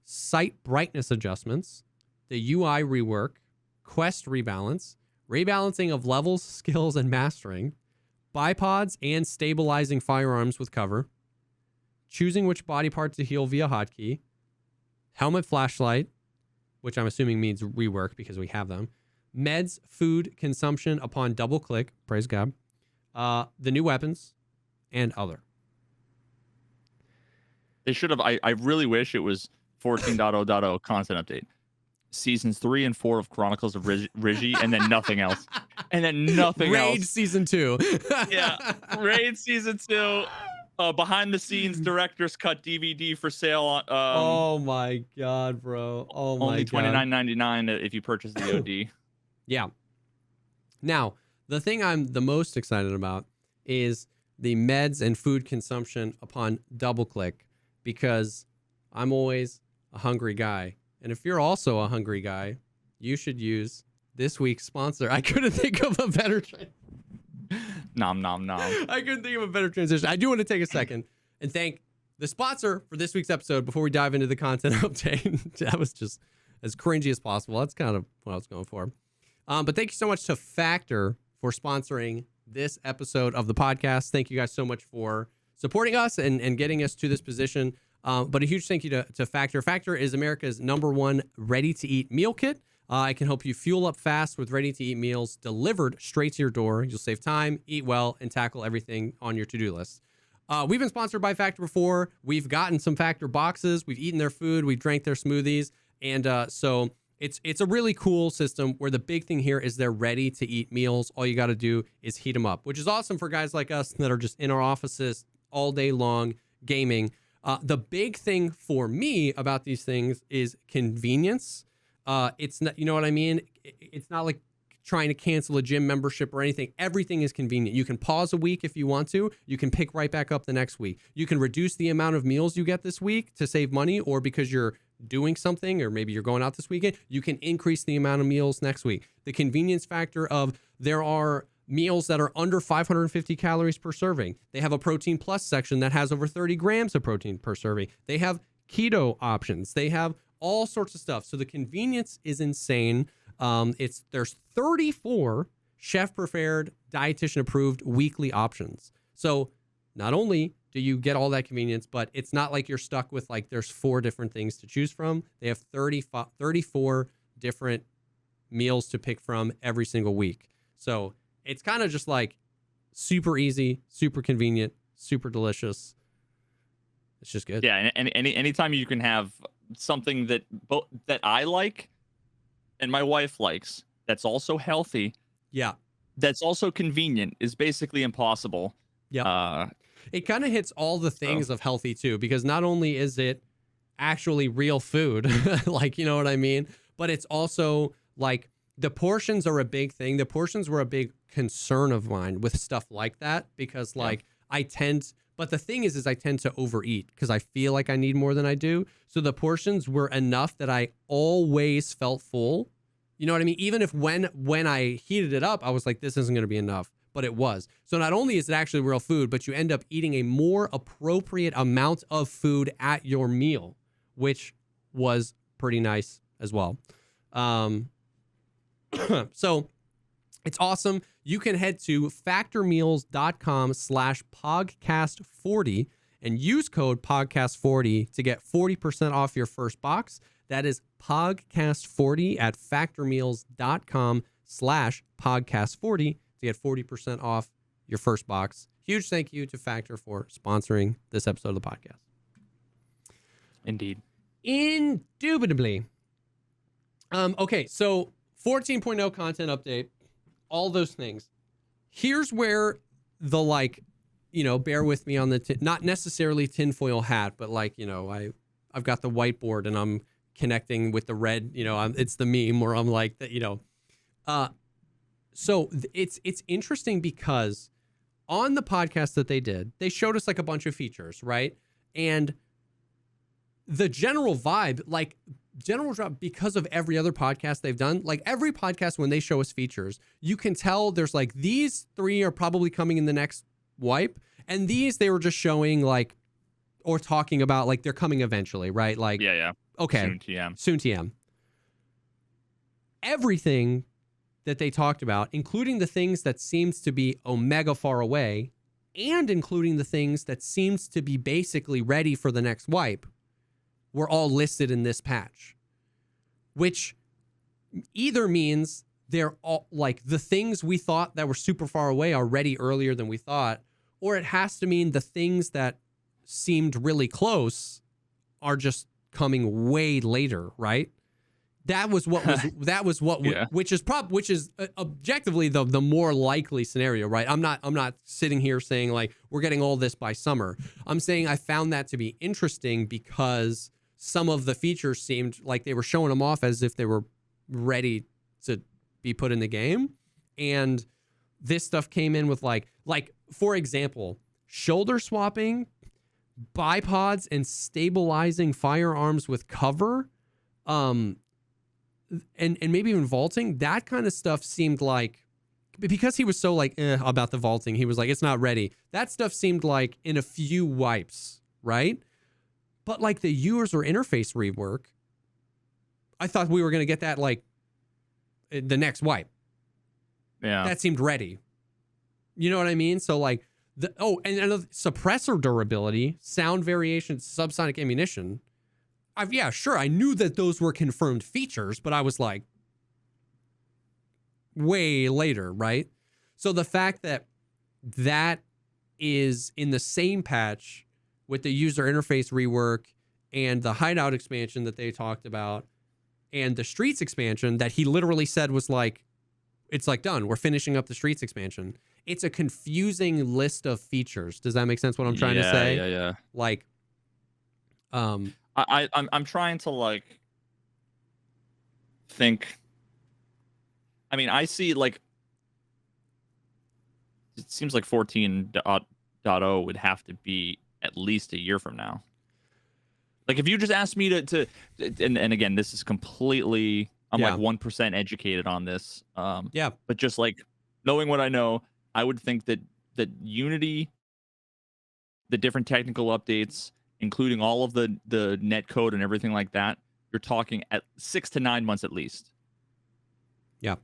sight brightness adjustments, the UI rework, quest rebalance, rebalancing of levels, skills, and mastering, bipods and stabilizing firearms with cover, choosing which body part to heal via hotkey, helmet flashlight, which I'm assuming means rework because we have them, meds, food consumption upon double click, praise God, the new weapons, and other. They should have. I really wish it was 14.0.0 content update. Seasons 3 and 4 of Chronicles of Rigi, and then nothing else. And then nothing else. Raid Season 2. Yeah. Raid Season 2. Behind the scenes director's cut DVD for sale on oh my God, bro. Oh my God. Only $29.99 if you purchase the OD. Yeah. Now, the thing I'm the most excited about is the meds and food consumption upon double click, because I'm always a hungry guy. And if you're also a hungry guy, you should use this week's sponsor. I couldn't think of a better Nom nom nom. I couldn't think of a better transition. I do want to take a second and thank the sponsor for this week's episode before we dive into the content update. That was just as cringy as possible. That's kind of what I was going for. But thank you so much to Factor for sponsoring this episode of the podcast. Thank you guys so much for supporting us and getting us to this position. But a huge thank you to Factor. Factor is America's #1 ready-to-eat meal kit. It can help you fuel up fast with ready-to-eat meals delivered straight to your door. You'll save time, eat well, and tackle everything on your to-do list. We've been sponsored by Factor before. We've gotten some Factor boxes. We've eaten their food. We've drank their smoothies. And so it's a really cool system where the big thing here is they're ready-to-eat meals. All you got to do is heat them up, which is awesome for guys like us that are just in our offices all day long gaming. The big thing for me about these things is convenience. It's not, you know what I mean? It's not like trying to cancel a gym membership or anything. Everything is convenient. You can pause a week if you want to. You can pick right back up the next week. You can reduce the amount of meals you get this week to save money, or because you're doing something, or maybe you're going out this weekend, you can increase the amount of meals next week. The convenience factor of there are meals that are under 550 calories per serving. They have a protein plus section that has over 30 grams of protein per serving. They have keto options. They have all sorts of stuff. So the convenience is insane. There's 34 chef prepared, dietitian approved weekly options. So not only do you get all that convenience, but it's not like you're stuck with like there's 4 different things to choose from. They have 34 different meals to pick from every single week. So it's kind of just like super easy, super convenient, super delicious. It's just good. Yeah, and anytime you can have something that I like and my wife likes, that's also healthy. Yeah. That's also convenient is basically impossible. Yeah. It kind of hits all the things of healthy too, because not only is it actually real food, like, you know what I mean? But it's also like The portions are a big thing. The portions were a big concern of mine with stuff like that, because like but the thing is I tend to overeat because I feel like I need more than I do. So the portions were enough that I always felt full. You know what I mean? Even if when I heated it up, I was like, this isn't going to be enough, but it was. So not only is it actually real food, but you end up eating a more appropriate amount of food at your meal, which was pretty nice as well. So it's awesome. You can head to factormeals.com/podcast40 and use code podcast40 to get 40% off your first box. That is podcast40 at factormeals.com/podcast40 to get 40% off your first box. Huge thank you to Factor for sponsoring this episode of the podcast. Indeed. Indubitably. Okay, so 14.0 content update, all those things. Here's where the, like, you know, bear with me on the, not necessarily tinfoil hat, but like, you know, I've got the whiteboard and I'm connecting with the red, you know, it's the meme where I'm like, that, you know, so it's interesting because on the podcast that they did, they showed us like a bunch of features, right? And the general vibe, like, general drop, because of every other podcast they've done, like every podcast when they show us features, you can tell there's like these 3 are probably coming in the next wipe, and these they were just showing like or talking about like they're coming eventually, right? Like okay, soon TM. Everything that they talked about, including the things that seems to be omega far away, and including the things that seems to be basically ready for the next wipe, were all listed in this patch, which either means they're all like the things we thought that were super far away are ready earlier than we thought, or it has to mean the things that seemed really close are just coming way later, right? That was what which is objectively the more likely scenario, right? I'm not sitting here saying like we're getting all this by summer. I'm saying I found that to be interesting because some of the features seemed like they were showing them off as if they were ready to be put in the game. And this stuff came in with like, for example, shoulder swapping, bipods, and stabilizing firearms with cover, and maybe even vaulting. That kind of stuff seemed like, because he was so like about the vaulting, he was like, it's not ready. That stuff seemed like in a few wipes, right? But like the user interface rework, I thought we were going to get that like the next wipe. Yeah. That seemed ready. You know what I mean? So like and another suppressor durability, sound variation, subsonic ammunition. Sure, I knew that those were confirmed features, but I was like way later, right? So the fact that that is in the same patch with the user interface rework and the hideout expansion that they talked about and the streets expansion that he literally said was like, it's like done. We're finishing up the streets expansion. It's a confusing list of features. Does that make sense what I'm trying to say? Yeah. Like, I'm trying to like think. I mean, I see like it seems like 14.0 would have to be at least a year from now. Like if you just asked me to and again, this is completely, I'm like 1% educated on this. But just like knowing what I know, I would think that Unity, the different technical updates, including all of the net code and everything like that, you're talking at 6 to 9 months at least. Yeah.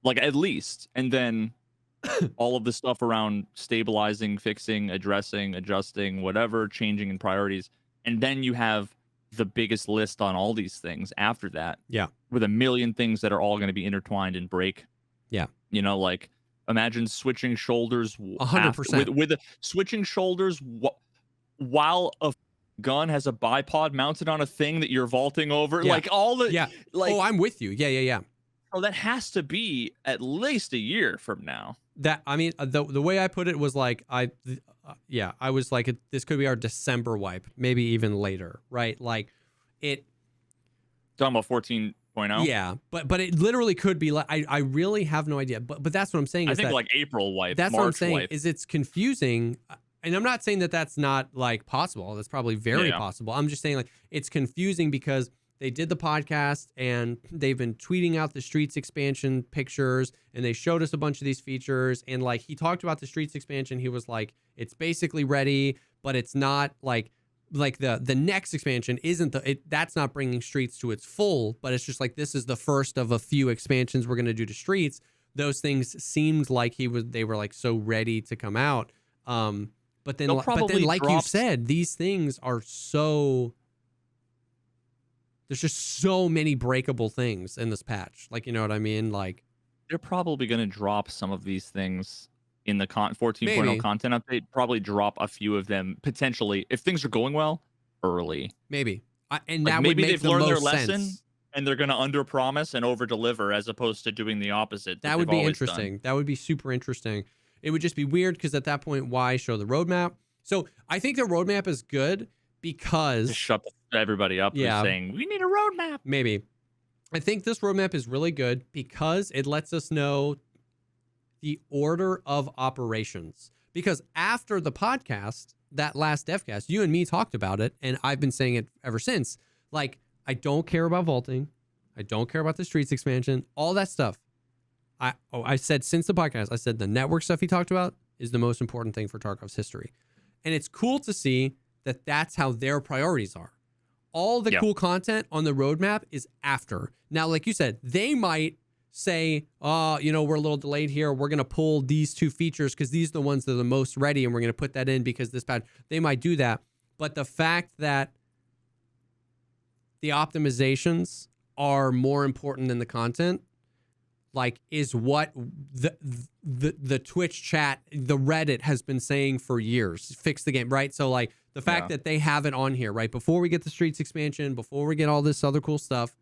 Like at least. And then all of the stuff around stabilizing, fixing, addressing, adjusting, whatever, changing in priorities. And then you have the biggest list on all these things after that. Yeah. With a million things that are all going to be intertwined and break. Yeah. You know, like imagine switching shoulders 100% with switching shoulders while a gun has a bipod mounted on a thing that you're vaulting over. Like all the like, I'm with you. Yeah. So that has to be at least a year from now. That, I mean, the way I put it was like, I was like, this could be our December wipe, maybe even later, right? Like it. Talking about 14 Yeah, but it literally could be like I really have no idea. But that's what I'm saying. I Is think that like April wipe. that's March what I'm saying. wipe. Is it's confusing, and I'm not saying that that's not like possible. That's probably very possible. I'm just saying like it's confusing because they did the podcast and they've been tweeting out the Streets expansion pictures and they showed us a bunch of these features. And like he talked about the Streets expansion. He was like, it's basically ready, but it's not like the next expansion isn't that's not bringing Streets to its full, but it's just like, this is the first of a few expansions we're going to do to Streets. Those things seemed like they were like so ready to come out. But then like you said, these things are so, there's just so many breakable things in this patch. Like, you know what I mean? Like they're probably going to drop some of these things in the 14.0 content update. Probably drop a few of them potentially if things are going well early. Maybe. And like that maybe would make they've learned their sense. lesson and they're going to under promise and over deliver as opposed to doing the opposite. That would be interesting. That would be super interesting. It would just be weird because at that point, why show the roadmap? So I think the roadmap is good because just shut everybody up saying we need a roadmap. Maybe. I think this roadmap is really good because it lets us know the order of operations. Because after the podcast, that last devcast, you and me talked about it, and I've been saying it ever since. Like, I don't care about vaulting. I don't care about the Streets expansion. All that stuff. I said since the podcast, I said the network stuff he talked about is the most important thing for Tarkov's history. And it's cool to see that that's how their priorities are. All the cool content on the roadmap is after. Now, like you said, they might say, we're a little delayed here. We're going to pull these two features because these are the ones that are the most ready, and we're going to put that in because this bad. They might do that. But the fact that the optimizations are more important than the content, like, is what the Twitch chat, the Reddit has been saying for years. Fix the game, right? So, like, the fact that they have it on here, right? Before we get the Streets expansion, before we get all this other cool stuff,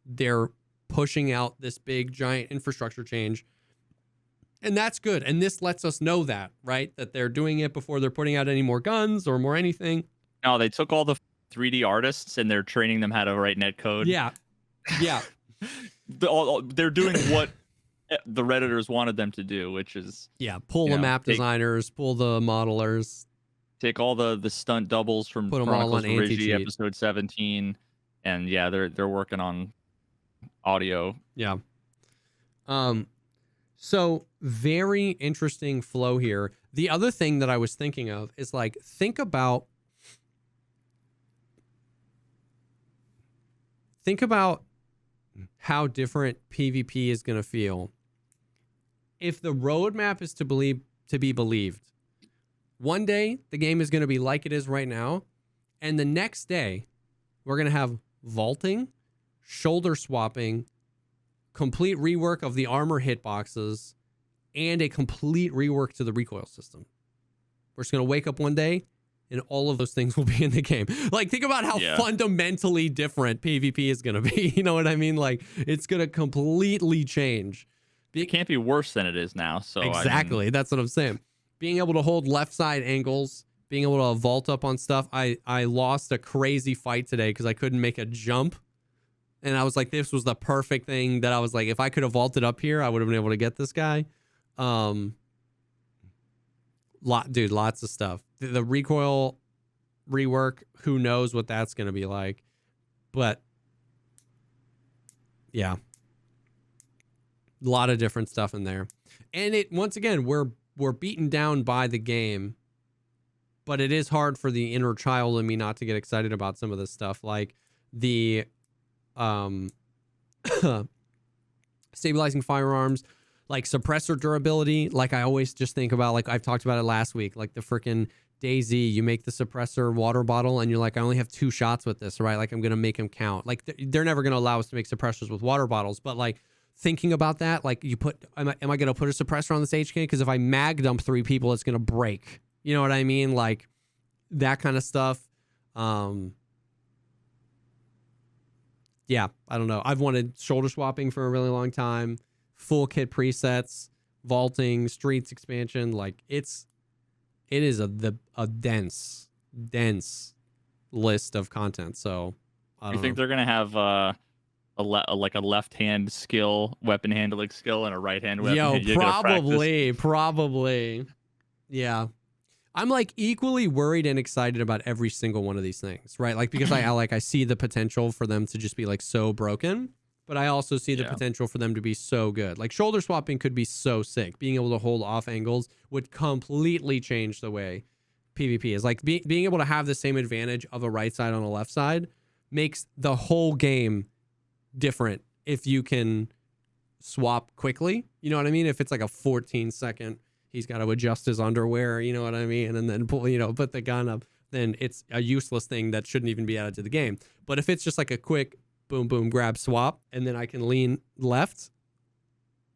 they're pushing out this big, giant infrastructure change. And that's good. And this lets us know that, right? That they're doing it before they're putting out any more guns or more anything. No, they took all the 3D artists and they're training them how to write netcode. Yeah. Yeah. They're doing what the Redditors wanted them to do, which is... Yeah, pull the map designers, pull the modelers. Take all the stunt doubles from put them all on anti-cheat. episode 17. And yeah, they're working on audio. Yeah. So very interesting flow here. The other thing that I was thinking of is like, think about how different PvP is going to feel if the roadmap is to be believed. One day the game is going to be like it is right now, and the next day we're going to have vaulting, shoulder swapping, complete rework of the armor hitboxes, and a complete rework to the recoil system. We're just going to wake up one day and all of those things will be in the game. Like, think about how fundamentally different PvP is going to be. You know what I mean? Like, it's going to completely change. It can't be worse than it is now. So exactly. I mean, that's what I'm saying. Being able to hold left side angles, being able to vault up on stuff. I lost a crazy fight today because I couldn't make a jump. And I was like, this was the perfect thing that I was like, if I could have vaulted up here, I would have been able to get this guy. Lots of stuff. The recoil rework, who knows what that's going to be like. But yeah, a lot of different stuff in there. And it, once again, we're beaten down by the game, but it is hard for the inner child in me not to get excited about some of this stuff, like the stabilizing firearms, like suppressor durability. Like, I always just think about, like, I've talked about it last week, like the freaking DayZ, you make the suppressor water bottle and you're like, I only have 2 shots with this, right? Like, I'm going to make them count. Like, they're never going to allow us to make suppressors with water bottles, but like, thinking about that, like, you put, am I going to put a suppressor on this HK? Because if I mag dump 3 people, it's going to break. You know what I mean? Like, that kind of stuff. Yeah, I don't know. I've wanted shoulder swapping for a really long time. Full kit presets, vaulting, Streets expansion. Like, it is a dense list of content. So I think they're gonna have like a left hand skill, weapon handling skill, and a right hand weapon. Yo, You're gonna practice. probably. Yeah. I'm like equally worried and excited about every single one of these things, right? Like because I see the potential for them to just be like so broken, but I also see the potential for them to be so good. Like shoulder swapping could be so sick. Being able to hold off angles would completely change the way PvP is. Like being able to have the same advantage of a right side on a left side makes the whole game different if you can swap quickly. You know what I mean? If it's like a 14-second, he's got to adjust his underwear, you know what I mean? And then pull, put the gun up, then it's a useless thing that shouldn't even be added to the game. But if it's just like a quick boom, boom, grab, swap, and then I can lean left,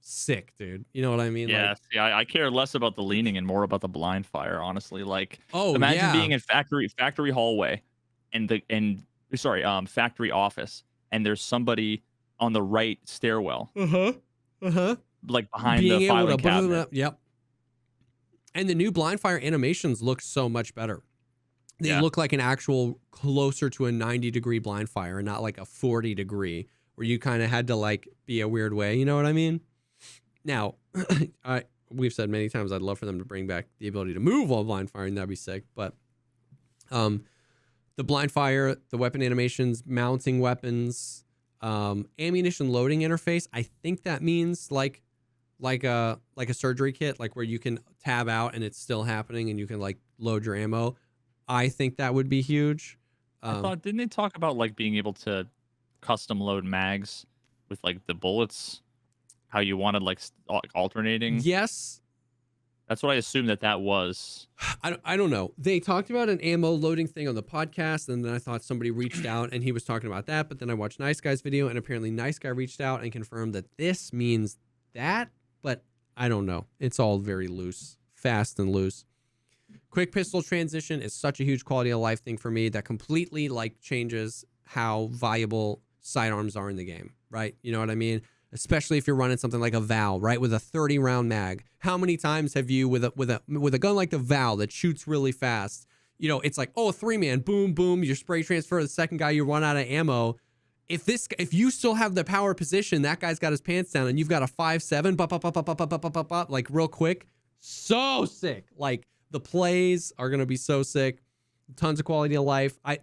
sick, dude. You know what I mean? Yeah, like, see, I care less about the leaning and more about the blind fire, honestly. Like, oh imagine yeah, being in factory hallway and factory office, and there's somebody on the right stairwell, like behind being the able filing to cabinet. Yep. And the new blind fire animations look so much better. They look like an actual closer to a 90-degree blind fire and not like a 40-degree where you kind of had to like be a weird way. You know what I mean? Now, we've said many times I'd love for them to bring back the ability to move while blind firing. That'd be sick. But the blind fire, the weapon animations, mounting weapons, ammunition loading interface, I think that means like a surgery kit, like where you can tab out and it's still happening and you can like load your ammo. I think that would be huge. Didn't they talk about like being able to custom load mags with like the bullets, how you wanted like alternating? Yes. That's what I assumed that was. I don't know. They talked about an ammo loading thing on the podcast, and then I thought somebody reached out and he was talking about that, but then I watched Nice Guy's video and apparently Nice Guy reached out and confirmed that this means that, but I don't know. It's all very loose, fast and loose. Quick pistol transition is such a huge quality of life thing for me that completely like changes how viable sidearms are in the game, right? You know what I mean? Especially if you're running something like a Val, right, with a 30-round mag. How many times have you with a gun like the Val that shoots really fast? It's like, oh, 3-man, boom, boom, your spray transfer. The second guy, you run out of ammo. If you still have the power position, that guy's got his pants down, and you've got a 5.7, like real quick, so sick. Like the plays are gonna be so sick. Tons of quality of life. I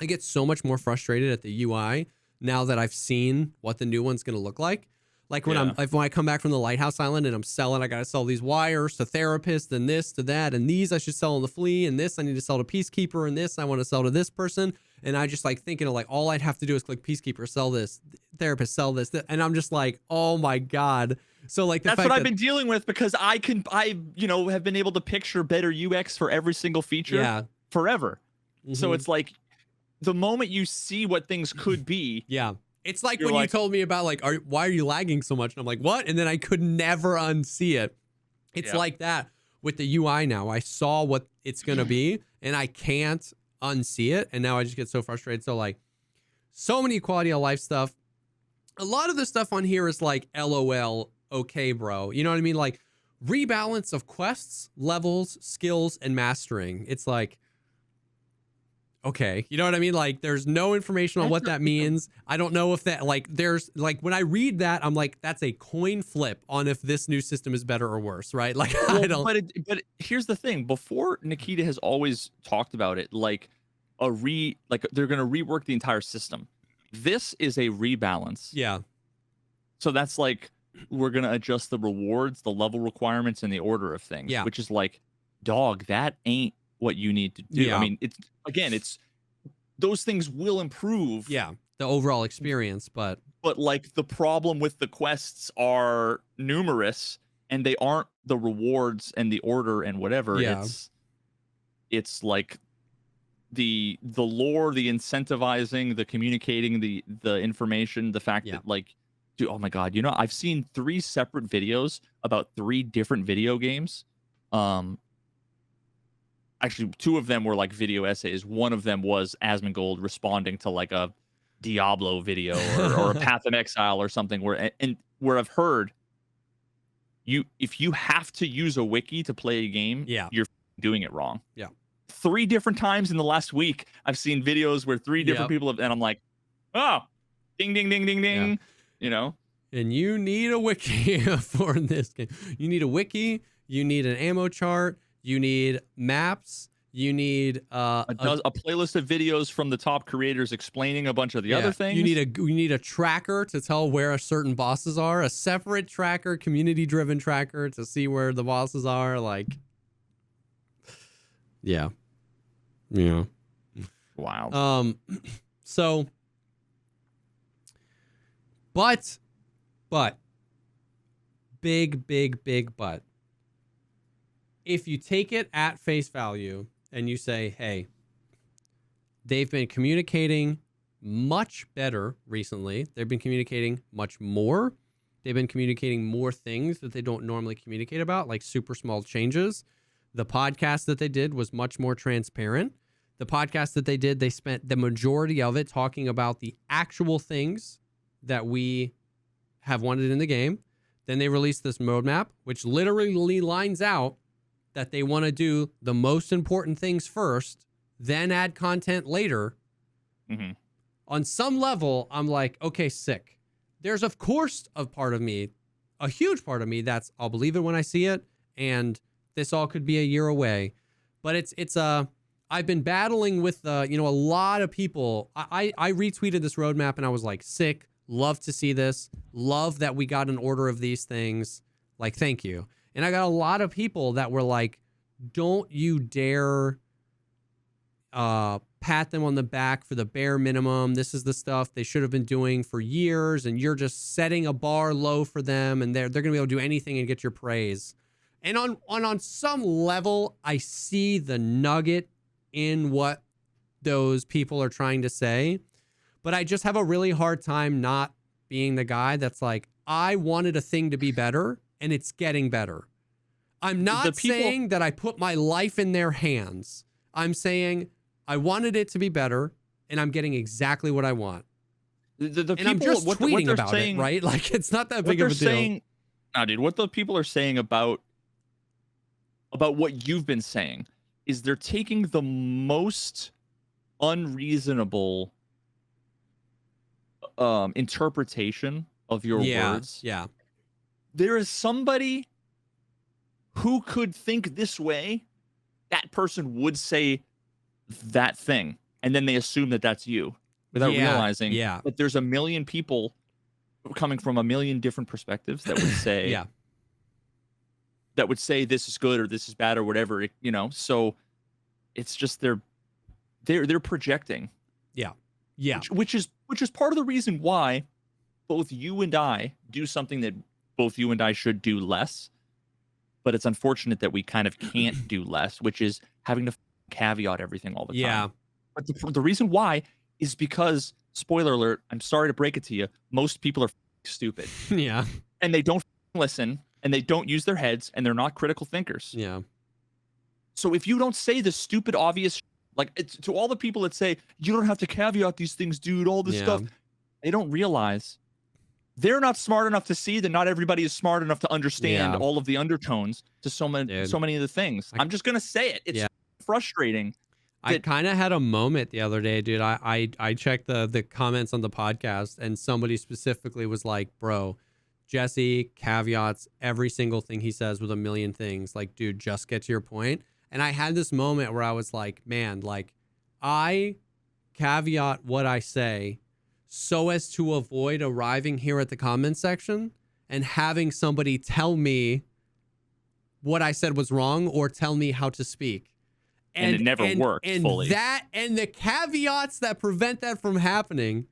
get so much more frustrated at the UI now that I've seen what the new one's gonna look like. Like when I come back from the Lighthouse Island and I'm selling, I gotta sell these wires to therapists and this to that, and these I should sell on the flea, and this I need to sell to Peacekeeper, and this I want to sell to this person. And I just like thinking of like all I'd have to do is click Peacekeeper, sell this, therapist, sell this, and I'm just like, oh my god. So like that's what I've been dealing with because I have been able to picture better UX for every single feature forever. So it's like the moment you see what things could be, it's like when you told me about like, why are you lagging so much? And I'm like, what? And then I could never unsee it. It's like that with the UI now. I saw what it's gonna be, and I can't unsee it, and now I just get so frustrated. So like, so many quality of life stuff. A lot of the stuff on here is like, LOL, okay, bro. You know what I mean? Like rebalance of quests, levels, skills, and mastering. It's like, okay, you know what I mean? Like there's no information on what that means. I don't know if that there's like when I read that, I'm like, that's a coin flip on if this new system is better or worse, right? Like I don't. But here's the thing. Before, Nikita has always talked about it like they're gonna rework the entire system. This is a rebalance. Yeah. So that's like we're gonna adjust the rewards, the level requirements, and the order of things. Yeah. Which is like, dog, that ain't what you need to do. Yeah. I mean, it's those things will improve. Yeah, the overall experience, but like the problem with the quests are numerous, and they aren't the rewards and the order and whatever. Yeah. It's like the lore, the incentivizing, the communicating, the information, the fact that like, dude, oh my god, I've seen 3 separate videos about 3 different video games. Actually, 2 of them were like video essays. One of them was Asmongold responding to like a Diablo video or a Path of Exile or something where I've heard if you have to use a wiki to play a game, you're doing it wrong. Yeah. 3 different times in the last week, I've seen videos where 3 different people have, and I'm like, oh, Ding, ding, ding, ding, ding. Yeah. You know? And you need a wiki for this game. You need a wiki. You need an ammo chart. You need maps. You need a playlist of videos from the top creators explaining a bunch of the other things. You need a tracker to tell where certain bosses are. A separate tracker, community-driven tracker to see where the bosses are. Like, yeah. Wow. So, but, big but. If you take it at face value and you say, hey, they've been communicating much better recently. They've been communicating much more. They've been communicating more things that they don't normally communicate about, like super small changes. The podcast that they did was much more transparent. The podcast that they did, they spent the majority of it talking about the actual things that we have wanted in the game. Then they released this roadmap, which literally lines out that they want to do the most important things first, then add content later. Mm-hmm. On some level, I'm like, okay, sick. There's, of course, a part of me, a huge part of me that's, I'll believe it when I see it, and this all could be a year away. But I've been battling with, a lot of people. I retweeted this roadmap, and I was like, sick, love to see this, love that we got an order of these things. Like, thank you. And I got a lot of people that were like, don't you dare pat them on the back for the bare minimum. This is the stuff they should have been doing for years, and you're just setting a bar low for them, and they're going to be able to do anything and get your praise. And on some level, I see the nugget in what those people are trying to say, but I just have a really hard time not being the guy that's like, I wanted a thing to be better, and it's getting better. I'm not saying that I put my life in their hands. I'm saying I wanted it to be better, and I'm getting exactly what I want. And people, I'm just tweeting about it, right? Like, it's not that big of a deal. No, dude, what the people are saying about what you've been saying is they're taking the most unreasonable interpretation of your words. Yeah. There is somebody who could think this way. That person would say that thing, and then they assume that that's you without realizing that there's a million people coming from a million different perspectives that would say that would say this is good or this is bad or whatever, so it's just they're projecting, which is part of the reason why both you and I do something that both you and I should do less, but it's unfortunate that we kind of can't do less, which is having to caveat everything all the time. But the reason why is because, spoiler alert, I'm sorry to break it to you, most people are stupid. And they don't listen, and they don't use their heads, and they're not critical thinkers. So if you don't say the stupid, obvious, like, to all the people that say, you don't have to caveat these things, dude, all this stuff, they don't realize they're not smart enough to see that not everybody is smart enough to understand all of the undertones to so many of the things. I'm just going to say it. It's frustrating. I kind of had a moment the other day, dude. I checked the comments on the podcast, and somebody specifically was like, bro, Jesse caveats every single thing he says with a million things. Like, dude, just get to your point. And I had this moment where I was like, man, like, I caveat what I say so as to avoid arriving here at the comment section and having somebody tell me what I said was wrong or tell me how to speak. And it never worked fully. And the caveats that prevent that from happening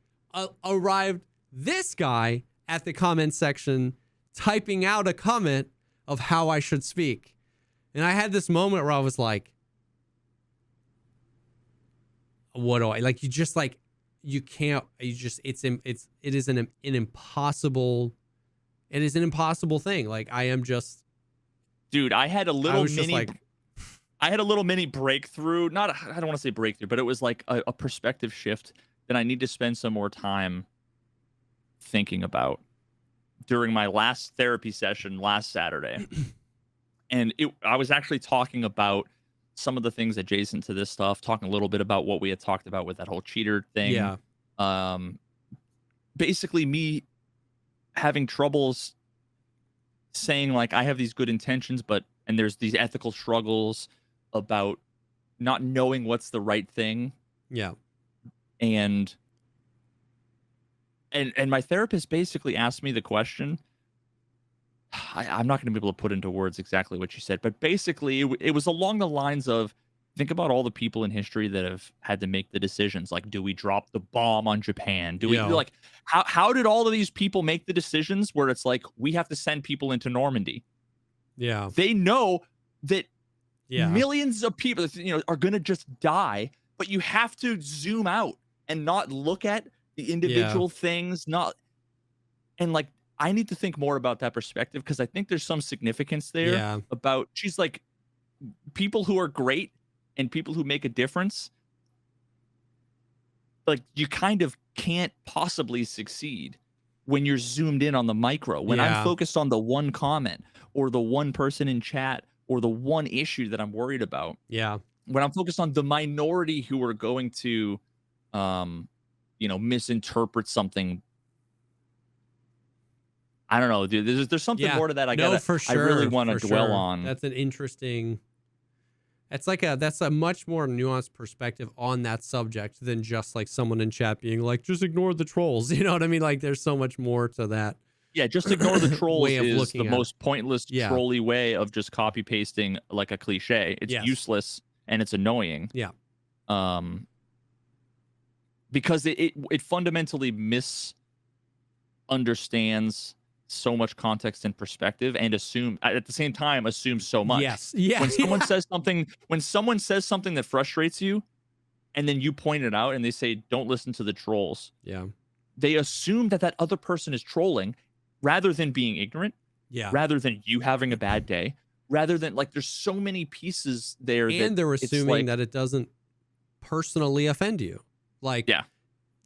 arrived this guy at the comment section typing out a comment of how I should speak. And I had this moment where I was like, what do I, like, you just, like, you can't, you just, it is an impossible thing. Like, I am just, dude, I had a little mini breakthrough. I don't want to say breakthrough, but it was like a perspective shift that I need to spend some more time thinking about during my last therapy session last Saturday. And I was actually talking about some of the things adjacent to this stuff, talking a little bit about what we had talked about with that whole cheater thing. basically me having troubles saying like I have these good intentions, and there's these ethical struggles about not knowing what's the right thing. Yeah. And my therapist basically asked me the question. I'm not going to be able to put into words exactly what she said, but basically it was along the lines of, think about all the people in history that have had to make the decisions. Like, do we drop the bomb on Japan? Do we like, how did all of these people make the decisions where it's like, we have to send people into Normandy? Yeah. They know that millions of people, are going to just die, but you have to zoom out and not look at the individual things, and like, I need to think more about that perspective, because I think there's some significance there about, she's like, people who are great and people who make a difference, like, you kind of can't possibly succeed when you're zoomed in on the micro. When I'm focused on the one comment or the one person in chat or the one issue that I'm worried about. Yeah. When I'm focused on the minority who are going to, misinterpret something. I don't know, dude. There's something more to that. For sure. I really want to dwell on. That's an interesting. That's a much more nuanced perspective on that subject than just like someone in chat being like, just ignore the trolls. You know what I mean? Like, there's so much more to that. Yeah, just ignore the trolls is the most pointless, trolly way of just copy pasting like a cliche. It's useless and it's annoying. Yeah. Because it fundamentally misunderstands so much context and perspective, and at the same time assumes so much. Yes. Yeah. When someone says something that frustrates you, and then you point it out and they say, don't listen to the trolls. Yeah. They assume that other person is trolling rather than being ignorant. Yeah. Rather than you having a bad day. Rather than, like, there's so many pieces there. And they're assuming that it doesn't personally offend you. Like,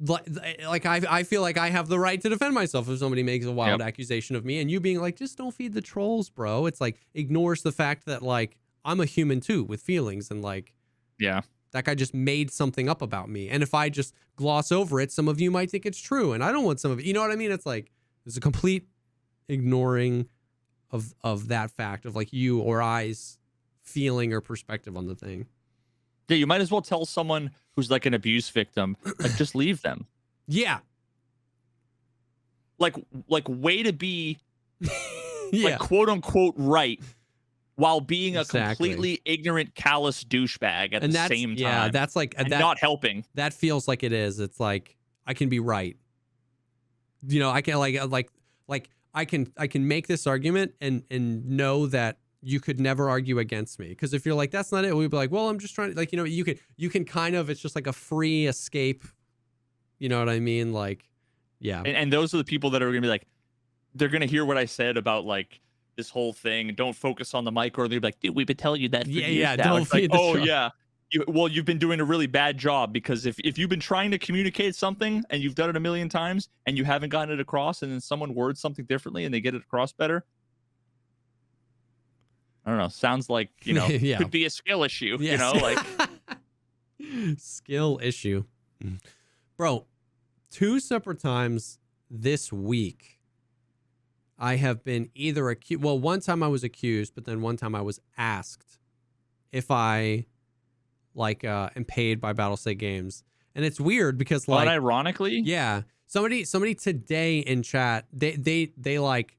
like I feel like I have the right to defend myself if somebody makes a wild accusation of me, and you being like, just don't feed the trolls, bro. It's like, ignores the fact that, like, I'm a human too with feelings, and like, that guy just made something up about me. And if I just gloss over it, some of you might think it's true, and I don't want some of it. You know what I mean? It's like, there's a complete ignoring of that fact of like you or I's feeling or perspective on the thing. Yeah, you might as well tell someone who's like an abuse victim, like, just leave them. Yeah. Like way to be like, quote unquote, right, while being a completely ignorant, callous douchebag at the same time. Yeah, that's like not helping. That feels like it is. It's like, I can be right. I can like I can make this argument and know that you could never argue against me, because if you're like, that's not it, we'd be like, well, I'm just trying to, like, you can kind of, it's just like a free escape. You know what I mean? Like, yeah. And those are the people that are gonna be like, they're gonna hear what I said about like this whole thing. Don't focus on the micro. They're like, dude, we've been telling you that for years now. Don't feed the troll. Yeah. You've been doing a really bad job, because if you've been trying to communicate something and you've done it a million times and you haven't gotten it across, and then someone words something differently and they get it across better, I don't know. Sounds like, could be a skill issue, like skill issue. Bro, 2 separate times this week, I have been either accused. Well, one time I was accused, but then one time I was asked if I am paid by Battlestate Games. And it's weird because, like, ironically, somebody today in chat, they like,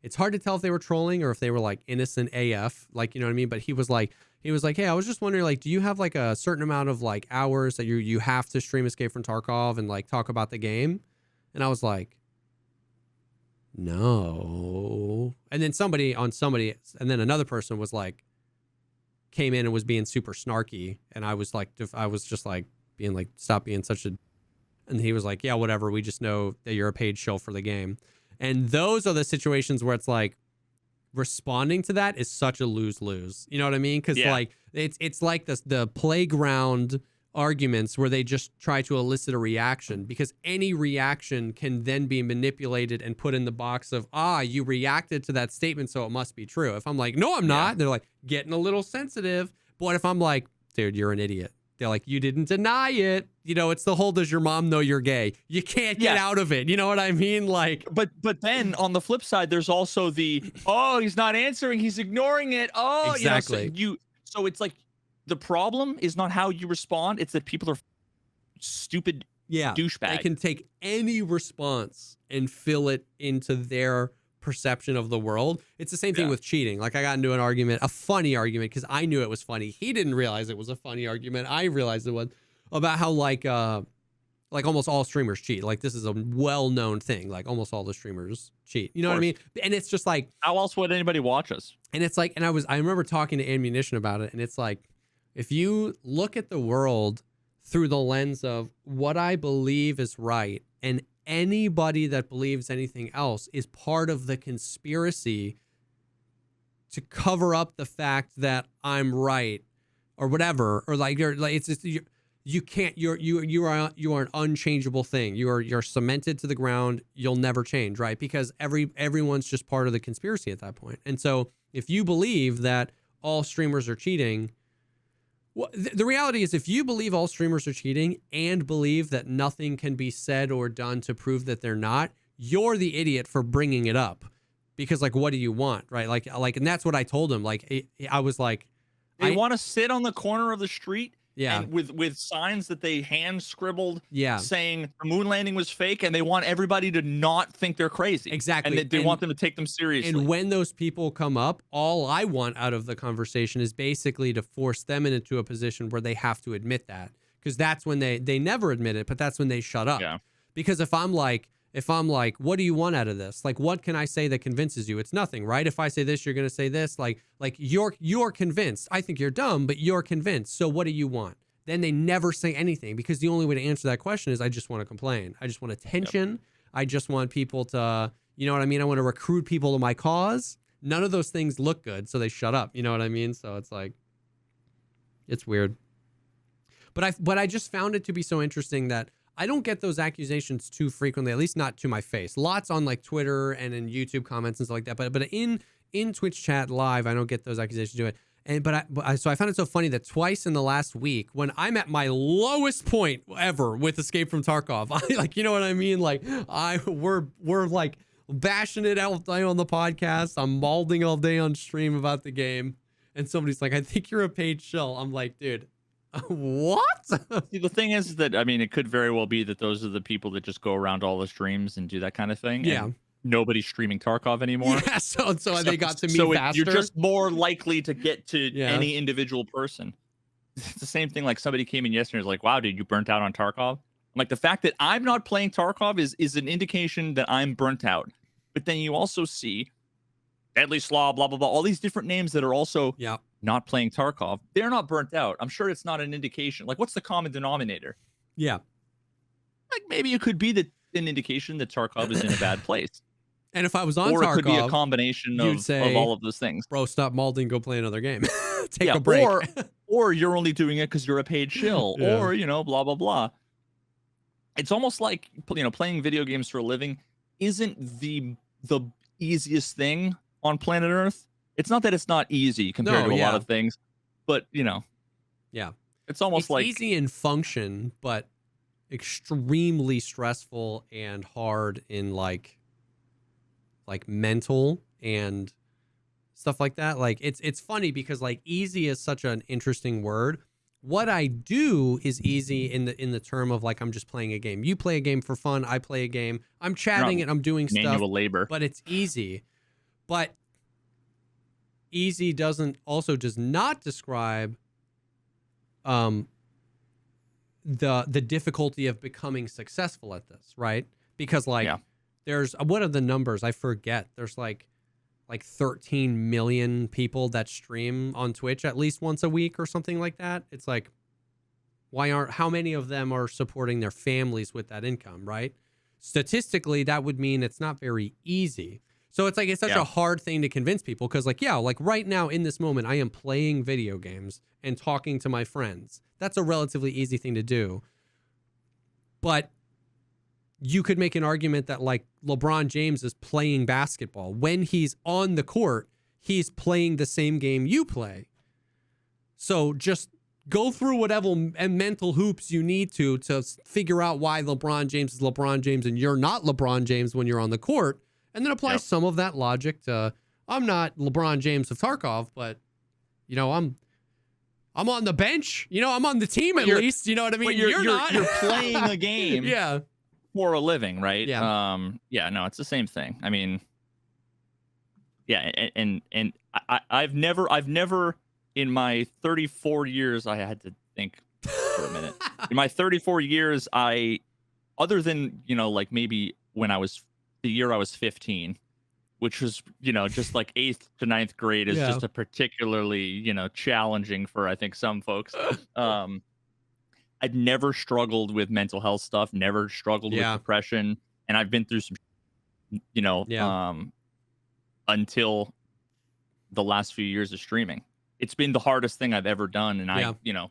it's hard to tell if they were trolling or if they were like innocent AF, like, you know what I mean? But he was like, hey, I was just wondering, like, do you have like a certain amount of like hours that you have to stream Escape from Tarkov and like talk about the game? And I was like, no. And then and then another person was like, came in and was being super snarky, and I was just like being like, stop being such a, and he was like, yeah, whatever, we just know that you're a paid shill for the game. And those are the situations where it's like, responding to that is such a lose-lose. You know what I mean? Because like, it's like the playground arguments where they just try to elicit a reaction, because any reaction can then be manipulated and put in the box of, you reacted to that statement, so it must be true. If I'm like, no, I'm not, they're like getting a little sensitive. But if I'm like, dude, you're an idiot, they're like, you didn't deny it. You know, it's the whole, does your mom know you're gay? You can't get out of it. You know what I mean? Like, but then on the flip side, there's also the, oh, he's not answering, he's ignoring it. Oh, exactly. So it's like, the problem is not how you respond. It's that people are stupid douchebags. They can take any response and fill it into their perception of the world. It's the same thing with cheating. Like, I got into an argument, a funny argument, because I knew it was funny. He didn't realize it was a funny argument. I realized it was, about how like almost all streamers cheat. Like, this is a well-known thing. Like, almost all the streamers cheat. You know what I mean? And it's just like, how else would anybody watch us? And it's like, and I remember talking to Ammunition about it, and it's like, if you look at the world through the lens of what I believe is right, and anybody that believes anything else is part of the conspiracy to cover up the fact that I'm right or whatever, or like, it's just, you can't, you are an unchangeable thing. You're cemented to the ground. You'll never change, right? Because everyone's just part of the conspiracy at that point. And so if you believe that all streamers are cheating, well, the reality is, if you believe all streamers are cheating and believe that nothing can be said or done to prove that they're not, you're the idiot for bringing it up. Because, like, what do you want, right? Like, and that's what I told him. Like, I was like, they want to sit on the corner of the street, and with signs that they hand scribbled, saying the moon landing was fake, and they want everybody to not think they're crazy. Exactly. And they want them to take them seriously. And when those people come up, all I want out of the conversation is basically to force them into a position where they have to admit that, because that's when they never admit it, but that's when they shut up. Yeah. Because if I'm like, what do you want out of this? Like, what can I say that convinces you? It's nothing, right? If I say this, you're going to say this. Like you're convinced. I think you're dumb, but you're convinced. So what do you want? Then they never say anything, because the only way to answer that question is, I just want to complain. I just want attention. Yep. I just want people to, you know what I mean? I want to recruit people to my cause. None of those things look good, so they shut up. You know what I mean? So it's like, it's weird. But I just found it to be so interesting that I don't get those accusations too frequently, at least not to my face. Lots on like Twitter and in YouTube comments and stuff like that. But in Twitch chat live, I don't get those accusations to it. So I found it so funny that twice in the last week, when I'm at my lowest point ever with Escape from Tarkov, I like, you know what I mean? Like, we're like bashing it out on the podcast. I'm malding all day on stream about the game, and somebody's like, I think you're a paid shill. I'm like, dude, what? See, the thing is that, I mean, it could very well be that those are the people that just go around all the streams and do that kind of thing. Yeah. And nobody's streaming Tarkov anymore. Yeah, so they got to me faster. You're just more likely to get to any individual person. It's the same thing. Like, somebody came in yesterday and was like, wow, dude, you burnt out on Tarkov? I'm like, the fact that I'm not playing Tarkov is an indication that I'm burnt out. But then you also see Deadly Slaw, blah, blah, blah, all these different names that are also not playing Tarkov. They're not burnt out. I'm sure it's not an indication. Like, what's the common denominator? Yeah. Like, maybe it could be an indication that Tarkov is in a bad place. And if I was on Tarkov, Tarkov, it could be a combination of all of those things. Bro, stop malding, go play another game. Take a break. Or you're only doing it because you're a paid shill, or, you know, blah, blah, blah. It's almost like, you know, playing video games for a living isn't the easiest thing on planet Earth. It's not that it's not easy compared to a lot of things, but, you know, it's almost like easy in function, but extremely stressful and hard in like mental and stuff like that. Like, it's funny because like easy is such an interesting word. What I do is easy in the term of like, I'm just playing a game. You play a game for fun. I play a game. I'm chatting and I'm doing manual labor, but it's easy. But easy does not describe the difficulty of becoming successful at this, right? Because like there's, what are the numbers? I forget. There's like 13 million people that stream on Twitch at least once a week or something like that. It's like, how many of them are supporting their families with that income, right? Statistically, that would mean it's not very easy. So it's like, it's such a hard thing to convince people, because like, like right now in this moment, I am playing video games and talking to my friends. That's a relatively easy thing to do. But you could make an argument that like LeBron James is playing basketball. When he's on the court, he's playing the same game you play. So just go through whatever mental hoops you need to figure out why LeBron James is LeBron James and you're not LeBron James when you're on the court, and then apply some of that logic to, I'm not LeBron James of Tarkov, but you know, I'm on the bench. You know, I'm on the team at least. You know what I mean? You're not. You're playing a game yeah. for a living, right? Yeah. Yeah, no, it's the same thing. I mean, yeah, and I've never in my 34 years, I had to think for a minute. In my 34 years, other than, you know, like maybe when the year I was 15, which was, you know, just like 8th to 9th grade is just a particularly, you know, challenging for, I think, some folks. I'd never struggled with mental health stuff, never struggled with depression. And I've been through some, you know, until the last few years of streaming. It's been the hardest thing I've ever done. And I, you know,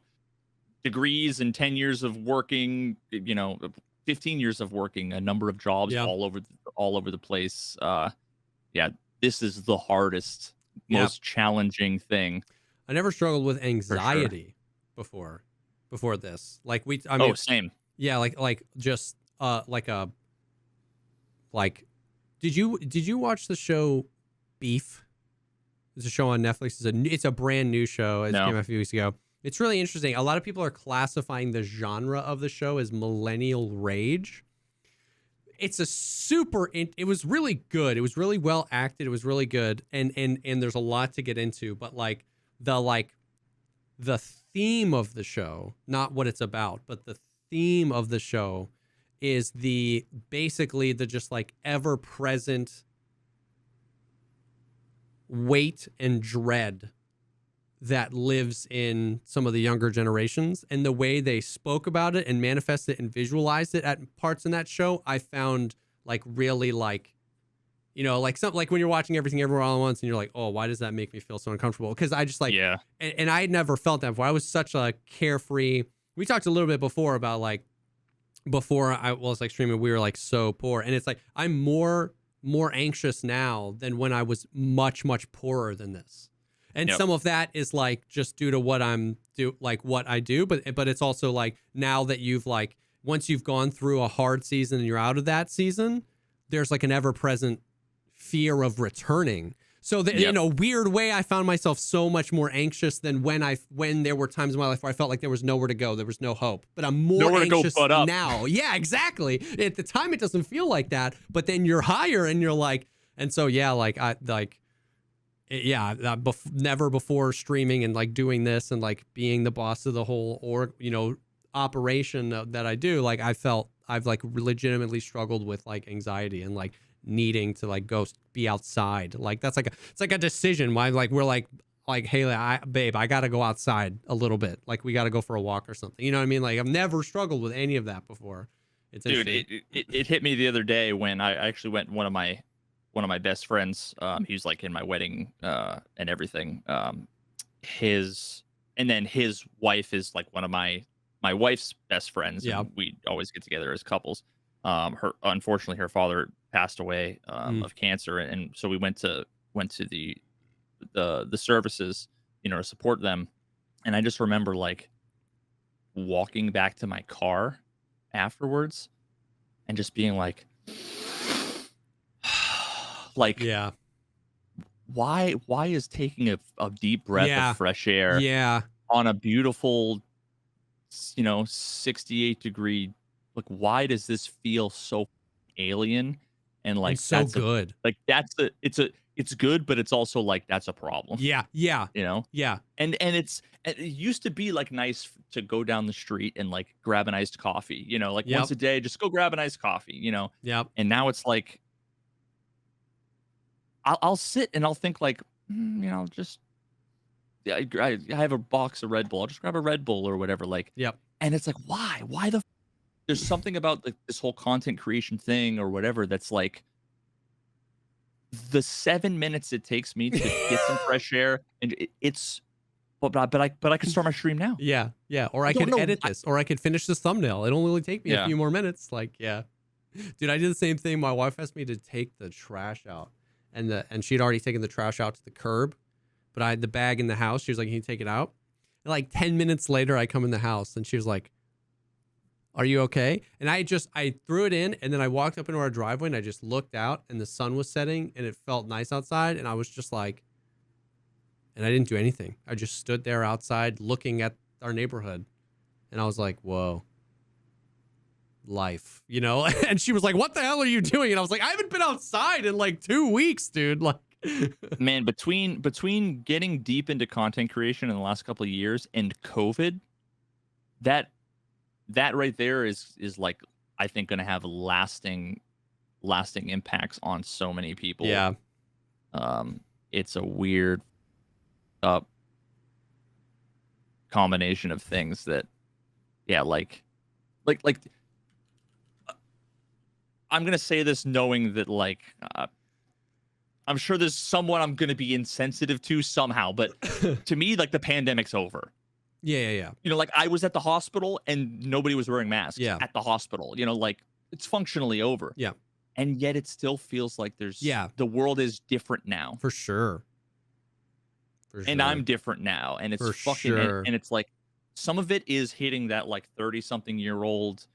degrees and 10 years of working, you know, 15 years of working, a number of jobs all over the place. Yeah, this is the hardest, most challenging thing. I never struggled with anxiety before this. Like I mean, same. Yeah, like just did you watch the show Beef? It's a show on Netflix. It's a brand new show. It came out a few weeks ago. It's really interesting. A lot of people are classifying the genre of the show as millennial rage. It's it was really good. It was really well acted. It was really good. And there's a lot to get into, but like the theme of the show, not what it's about, but the theme of the show is basically the just like ever present weight and dread that lives in some of the younger generations, and the way they spoke about it and manifested it and visualized it at parts in that show, I found like really like, you know, like something like when you're watching Everything Everywhere All at Once and you're like, oh, why does that make me feel so uncomfortable? Because I just like, and I had never felt that before. I was such a carefree. We talked a little bit before about like, before I was like streaming, we were like so poor, and it's like I'm more anxious now than when I was much poorer than this. And some of that is like just due to what what I do, but it's also like now that you've like, once you've gone through a hard season and you're out of that season, there's like an ever-present fear of returning. So in a weird way, I found myself so much more anxious than when there were times in my life where I felt like there was nowhere to go, there was no hope. But I'm more anxious now. Yeah, exactly. At the time, it doesn't feel like that, but then you're higher and you're like, and so never before streaming and like doing this and like being the boss of the whole operation that I do, like I've like legitimately struggled with like anxiety and like needing to like go be outside. Like that's like it's like a decision. Why like we're like hey, babe, I gotta go outside a little bit. Like we gotta go for a walk or something. You know what I mean? Like I've never struggled with any of that before. It's dude, it hit me the other day when I actually went one of my best friends, he was like in my wedding and everything. His wife is like one of my wife's best friends. Yeah. And we always get together as couples. Unfortunately her father passed away of cancer, and so we went to the services, you know, to support them. And I just remember like walking back to my car afterwards and just being like like, why is taking a deep breath of fresh air on a beautiful, you know, 68-degree, like why does this feel so alien? And like it's so good. It's good, but it's also like that's a problem. Yeah. You know? Yeah. And it used to be like nice to go down the street and like grab an iced coffee, you know, like once a day, just go grab an iced coffee, you know? Yep. And now it's like I'll sit and I'll think like, you know, just I have a box of Red Bull. I'll just grab a Red Bull or whatever. Like, and it's like, why? There's something about this whole content creation thing or whatever that's like the 7 minutes it takes me to get some fresh air, and but I can start my stream now. Yeah. Or I could edit this, or I could finish this thumbnail. It'll only take me a few more minutes. Like, dude, I did the same thing. My wife asked me to take the trash out, and she'd already taken the trash out to the curb, but I had the bag in the house. She was like, "Can you take it out?" Like 10 minutes later, I come in the house and she was like, "Are you okay?" And I threw it in, and then I walked up into our driveway and I just looked out, and the sun was setting and it felt nice outside. And I was just like, and I didn't do anything. I just stood there outside looking at our neighborhood. And I was like, whoa, life, you know? And she was like, "What the hell are you doing?" And I was like, "I haven't been outside in like 2 weeks, dude." Like, man, between getting deep into content creation in the last couple of years and COVID, that right there is like, I think, going to have lasting impacts on so many people. yeah. It's a weird uh combination of things that, yeah, like I'm gonna say this knowing that, like, I'm sure there's someone I'm gonna be insensitive to somehow, but to me, like, the pandemic's over. Yeah. You know, like, I was at the hospital and nobody was wearing masks Yeah. at the hospital. You know, like, it's functionally over. Yeah. And yet it still feels like Yeah. the world is different now. For sure. And I'm different now. And it's fucking, and it's like, some of it is hitting that like 30-something-year-old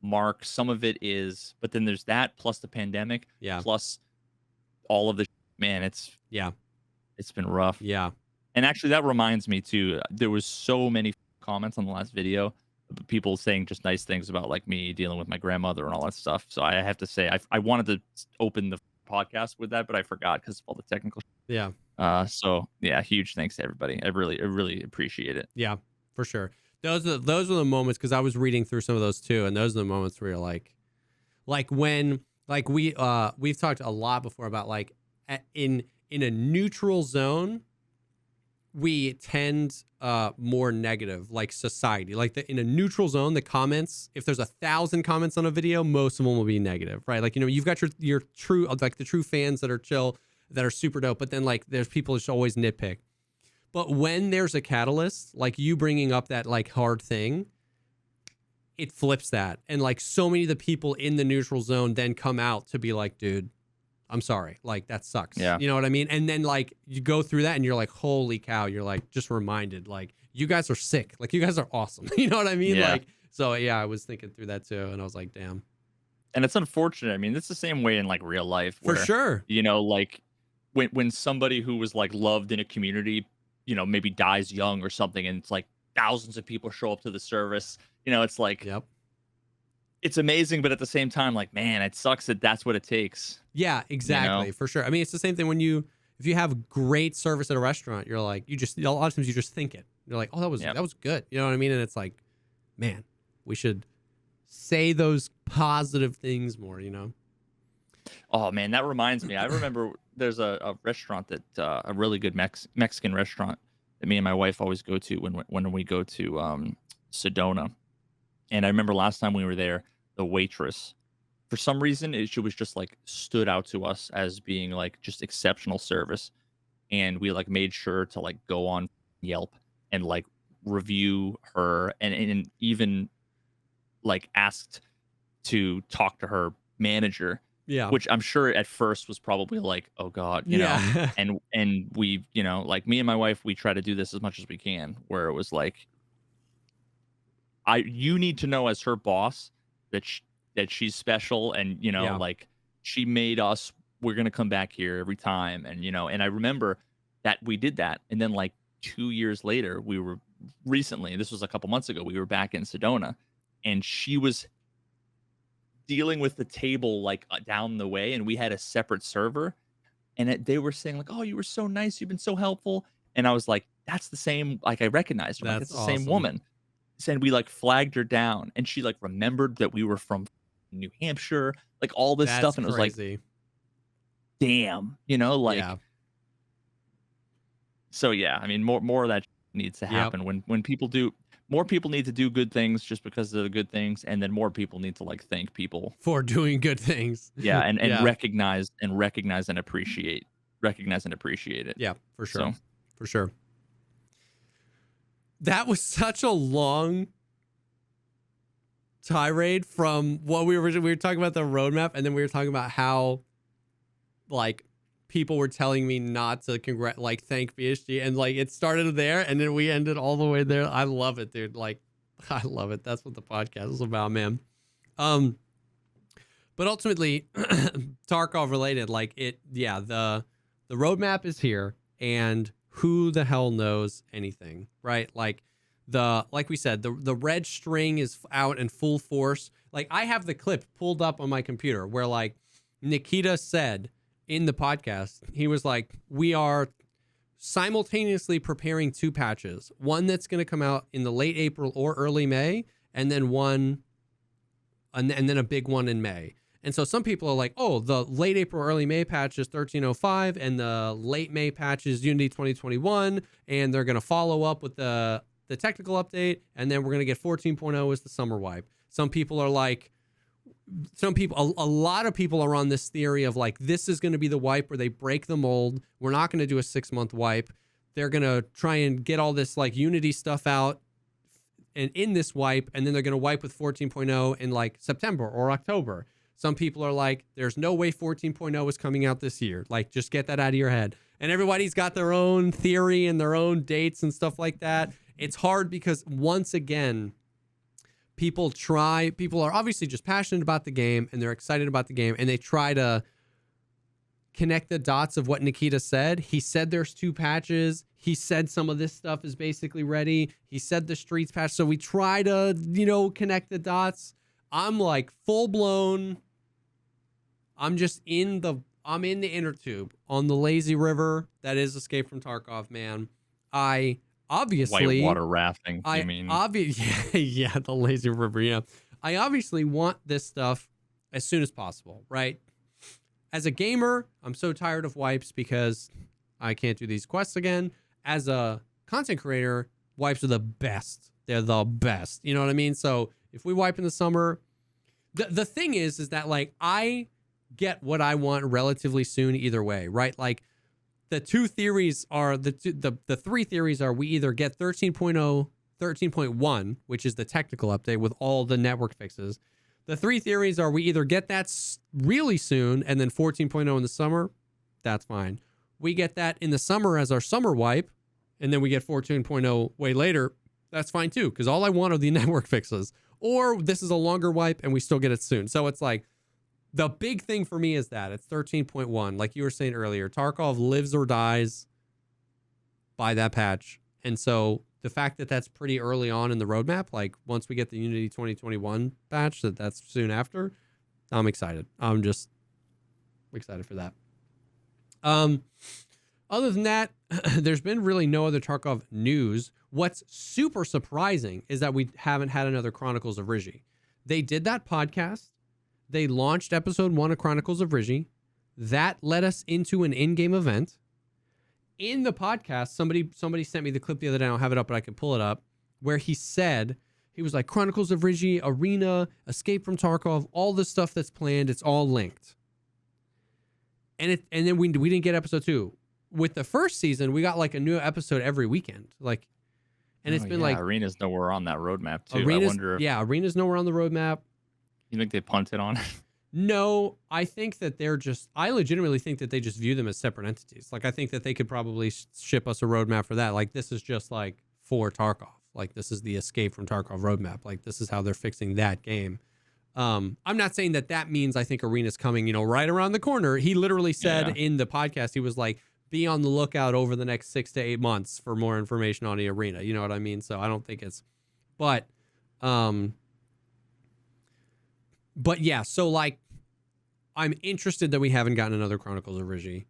mark. Some of it is, but then there's that plus the pandemic, Yeah. plus all of the, man, it's been rough. Yeah. And actually, that reminds me too. There was so many comments on the last video, people saying just nice things about like me dealing with my grandmother and all that stuff. So I have to say, I wanted to open the podcast with that, but I forgot because of all the technical. Yeah. So yeah, huge thanks to everybody. I really appreciate it. Yeah, for sure. Those are the moments, because I was reading through some of those too, and those are the moments where you're like when like we've talked a lot before about like in a neutral zone, we tend more negative, like society. Like in a neutral zone, the comments, if there's 1,000 comments on a video, most of them will be negative, right? Like, you know, you've got your true, like the true fans that are chill, that are super dope, but then like there's people that always nitpick. But when there's a catalyst, like you bringing up that like hard thing, it flips that. And like so many of the people in the neutral zone then come out to be like, dude, I'm sorry. Like that sucks. Yeah. You know what I mean? And then like you go through that and you're like, holy cow, you're like just reminded, like you guys are sick. Like you guys are awesome. You know what I mean? Yeah. Like, so yeah, I was thinking through that too. And I was like, damn. And it's unfortunate. I mean, it's the same way in like real life. Where, for sure. You know, like when somebody who was like loved in a community, you know, maybe dies young or something, and it's like thousands of people show up to the service, you know, it's like, yep, it's amazing, but at the same time, like, man, it sucks that that's what it takes. Yeah, exactly. You know? For sure. I mean, it's the same thing when if you have great service at a restaurant, you're like, a lot of times you just think it. You're like, oh, that was good. You know what I mean? And it's like, man, we should say those positive things more, you know? Oh man, that reminds me. I remember there's a restaurant that a really good Mexican restaurant that me and my wife always go to when we go to Sedona. And I remember last time we were there, the waitress, for some reason, she was just like stood out to us as being like just exceptional service. And we like made sure to like go on Yelp and like review her, and even like asked to talk to her manager. Yeah. Which I'm sure at first was probably like, oh God, you know, and we, you know, like me and my wife, we try to do this as much as we can, where it was like, you need to know as her boss that she's special, and, you know, like she made us, we're going to come back here every time. And, you know, and I remember that we did that. And then like 2 years later, we were recently, this was a couple months ago, we were back in Sedona, and she was dealing with the table like down the way, and we had a separate server, and they were saying like, oh, you were so nice, you've been so helpful. And I was like, that's the same, like I recognized her, that's the awesome. Same woman. And we like flagged her down, and she like remembered that we were from New Hampshire, like all this stuff. And crazy. It was like, damn, you know, like, so yeah, I mean, more of that needs to happen. When people do, more people need to do good things just because they're the good things, and then more people need to like thank people for doing good things. Yeah, and recognize and appreciate it. Yeah, for sure. So, for sure. That was such a long tirade from what we were talking about, the roadmap, and then we were talking about how like people were telling me not to thank BSG, and like it started there and then we ended all the way there. I love it, dude. Like I love it. That's what the podcast is about, man. But ultimately Tarkov related, like the roadmap is here, and who the hell knows anything, right? Like we said, the red string is out in full force. Like I have the clip pulled up on my computer where like Nikita said in the podcast, he was like, we are simultaneously preparing 2 patches, one that's going to come out in the late April or early May, and then a big one in May. And so some people are like, oh, the late April, early May patch is 13.05 and the late May patch is Unity 2021. And they're going to follow up with the technical update. And then we're going to get 14.0 as the summer wipe. Some people are like, a lot of people are on this theory of like, this is going to be the wipe where they break the mold. We're not going to do a 6-month wipe. They're going to try and get all this like Unity stuff out and in this wipe. And then they're going to wipe with 14.0 in like September or October. Some people are like, there's no way 14.0 is coming out this year. Like, just get that out of your head. And everybody's got their own theory and their own dates and stuff like that. It's hard because, once again, people are obviously just passionate about the game and they're excited about the game, and they try to connect the dots of what Nikita said. He said there's 2 patches. He said some of this stuff is basically ready. He said the Streets patch. So we try to, connect the dots. I'm like full blown. I'm in the inner tube on the lazy river that is Escape from Tarkov, man. I obviously whitewater rafting. You mean? Yeah, the lazy river. Yeah, I obviously want this stuff as soon as possible, right? As a gamer, I'm so tired of wipes because I can't do these quests again. As a content creator, wipes are the best. They're the best. You know what I mean? So if we wipe in the summer, the thing is that like I get what I want relatively soon either way, right? Like the 2 theories are the 3 theories are we either get 13.0, 13.1, which is the technical update with all the network fixes. The 3 theories are we either get that really soon and then 14.0 in the summer. That's fine. We get that in the summer as our summer wipe, and then we get 14.0 way later. That's fine too, because all I want are the network fixes. Or this is a longer wipe and we still get it soon. So it's like, the big thing for me is that it's 13.1. Like you were saying earlier, Tarkov lives or dies by that patch. And so the fact that that's pretty early on in the roadmap, like once we get the Unity 2021 patch, that's soon after, I'm excited. I'm just excited for that. Other than that, there's been really no other Tarkov news. What's super surprising is that we haven't had another Chronicles of Rigi. They did that podcast. They launched episode 1 of Chronicles of Rigi. That led us into an in-game event. In the podcast, somebody sent me the clip the other day. I don't have it up, but I can pull it up. Where he was like, Chronicles of Rigi, Arena, Escape from Tarkov, all the stuff that's planned, it's all linked. And then we didn't get episode 2. With the first season, we got like a new episode every weekend. Like, and it's been like Arena's nowhere on that roadmap too. Arena's nowhere on the roadmap. You think they punted on it? No, I think that I legitimately think that they just view them as separate entities. Like, I think that they could probably ship us a roadmap for that. Like, this is just like for Tarkov. Like, this is the Escape from Tarkov roadmap. Like, this is how they're fixing that game. I'm not saying that means I think Arena's coming, right around the corner. He literally said in the podcast, he was like, be on the lookout over the next 6 to 8 months for more information on the Arena. You know what I mean? So I don't think but yeah, so like, I'm interested that we haven't gotten another Chronicles of Rigi,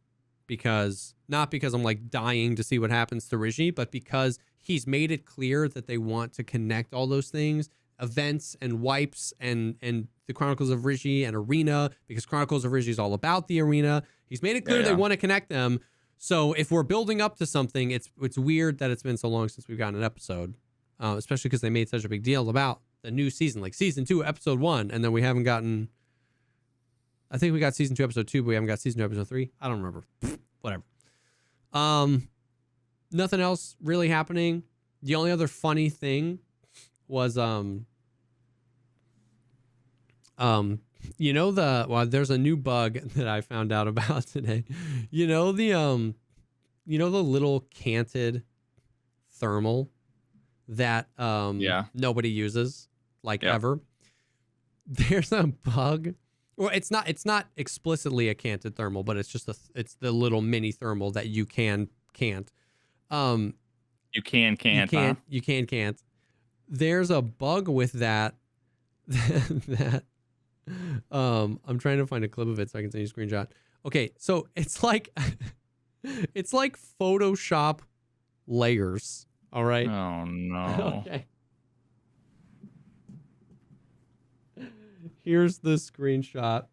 not because I'm like dying to see what happens to Rigi, but because he's made it clear that they want to connect all those things, events and wipes and the Chronicles of Rigi and Arena, because Chronicles of Rigi is all about the Arena. He's made it clear they want to connect them. So if we're building up to something, it's weird that it's been so long since we've gotten an episode, especially because they made such a big deal about the new season, like season 2, episode 1, and then we haven't gotten. I think we got season 2, episode 2, but we haven't got season 2, episode 3. I don't remember. Whatever. Nothing else really happening. The only other funny thing was there's a new bug that I found out about today. You know the little canted thermal that nobody uses ever. There's a bug. Well, it's not explicitly a canted thermal, but it's just it's the little mini thermal that you can't. You can't. There's a bug with that that I'm trying to find a clip of it so I can send you a screenshot. Okay, so it's like Photoshop layers. All right. Oh no. Okay. Here's the screenshot.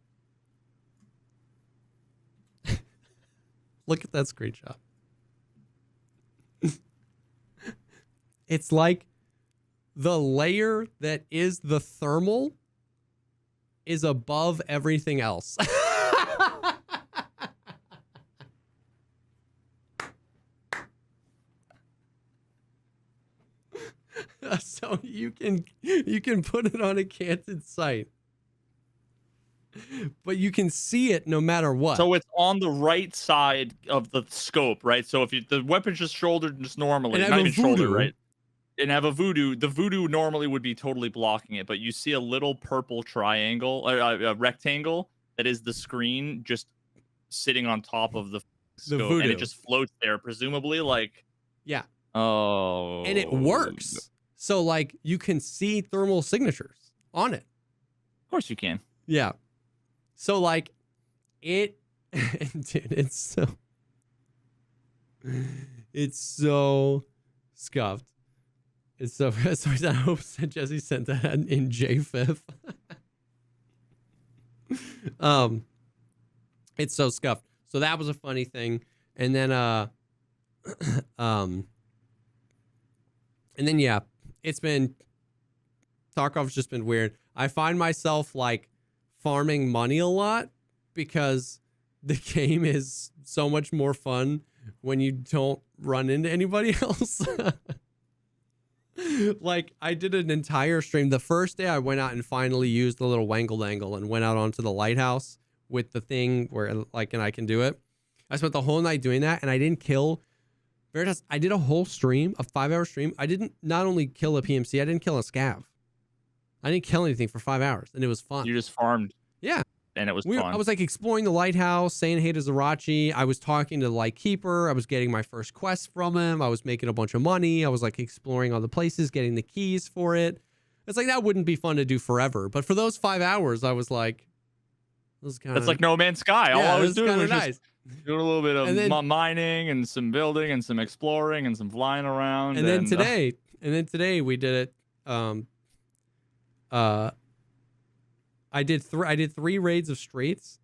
Look at that screenshot. It's like the layer that is the thermal is above everything else. So you can put it on a canted site, but you can see it no matter what. So it's on the right side of the scope, right? So if the weapon's just shouldered just normally, not even shouldered, right? And have a voodoo, the voodoo normally would be totally blocking it, but you see a little purple triangle, a rectangle that is the screen just sitting on top of the scope, voodoo. and it just floats there, presumably yeah. Oh. And it works. So you can see thermal signatures on it. Of course you can. Yeah. So it dude, it's so scuffed. It's so sorry. I hope Jesse sent that in JFIF. It's so scuffed. So that was a funny thing. And then yeah, Tarkov's just been weird. I find myself farming money a lot because the game is so much more fun when you don't run into anybody else. I did an entire stream. The first day I went out and finally used the little wangle dangle and went out onto the lighthouse with the thing where and I can do it. I spent the whole night doing that and I didn't kill Veritas. I did a whole stream, a 5-hour stream. I didn't not only kill a PMC, I didn't kill a scav. I didn't kill anything for 5 hours and it was fun. You just farmed. Yeah. And it was fun. I was exploring the lighthouse, saying hey to Zarachi. I was talking to the Lightkeeper. I was getting my first quest from him. I was making a bunch of money. I was exploring all the places, getting the keys for it. It's that wouldn't be fun to do forever. But for those 5 hours, I was like, this is kind of... That's like No Man's Sky. All I was doing was nice. Just doing a little bit of mining and some building and some exploring and some flying around. And then today we did it. I did 3 raids of straights,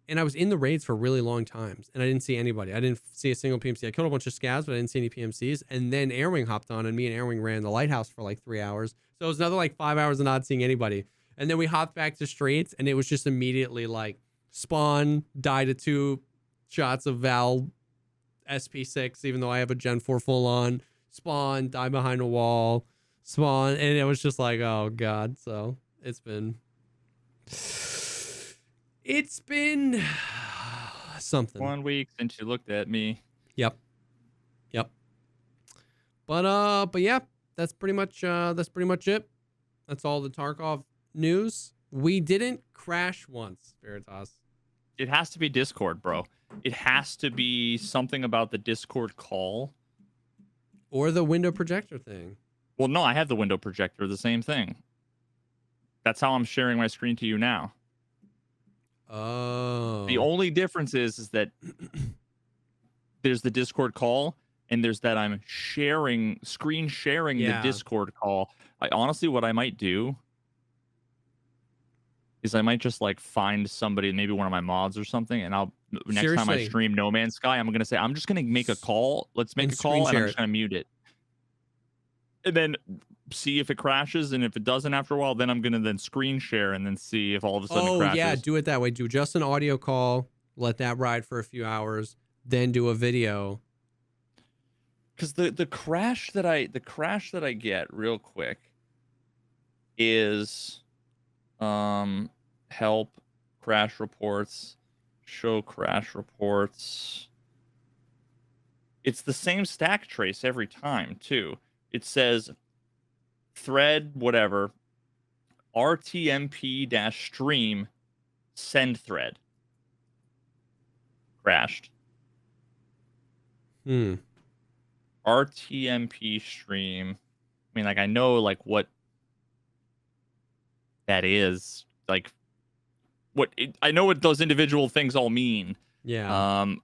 and I was in the raids for really long times, and I didn't see anybody. I didn't see a single PMC. I killed a bunch of scavs, but I didn't see any PMCs. And then Airwing hopped on, and me and Airwing ran the lighthouse for 3 hours. So it was another 5 hours of not seeing anybody. And then we hopped back to straights, and it was just immediately spawn, die to 2 shots of Val SP6, even though I have a Gen 4 full on, spawn, die behind a wall, spawn, and it was just oh god. So it's been something. 1 week since you looked at me. Yep. But yeah, that's pretty much it. That's all the Tarkov news. We didn't crash once, Veritas. It has to be Discord, bro. It has to be something about the Discord call. Or the window projector thing. Well, no, I have the window projector, the same thing. That's how I'm sharing my screen to you now. Oh. The only difference is that there's the Discord call, and there's that I'm screen sharing the Discord call. Honestly, what I might do is I might just find somebody, maybe one of my mods or something, and next time I stream No Man's Sky, I'm gonna say I'm just gonna make a call. Let's make a call, and I'm just gonna mute it, and then see if it crashes, and if it doesn't after a while, then I'm gonna then screen share and then see if all of a sudden it crashes. Oh yeah, do it that way. Do just an audio call, let that ride for a few hours, then do a video. Because the crash that I get real quick is help, crash reports, show crash reports. It's the same stack trace every time, too. It says thread, whatever, rtmp-stream send thread. Crashed. RTMP stream. I mean, like, I know, like, what that is. Like, I know what those individual things all mean. Yeah.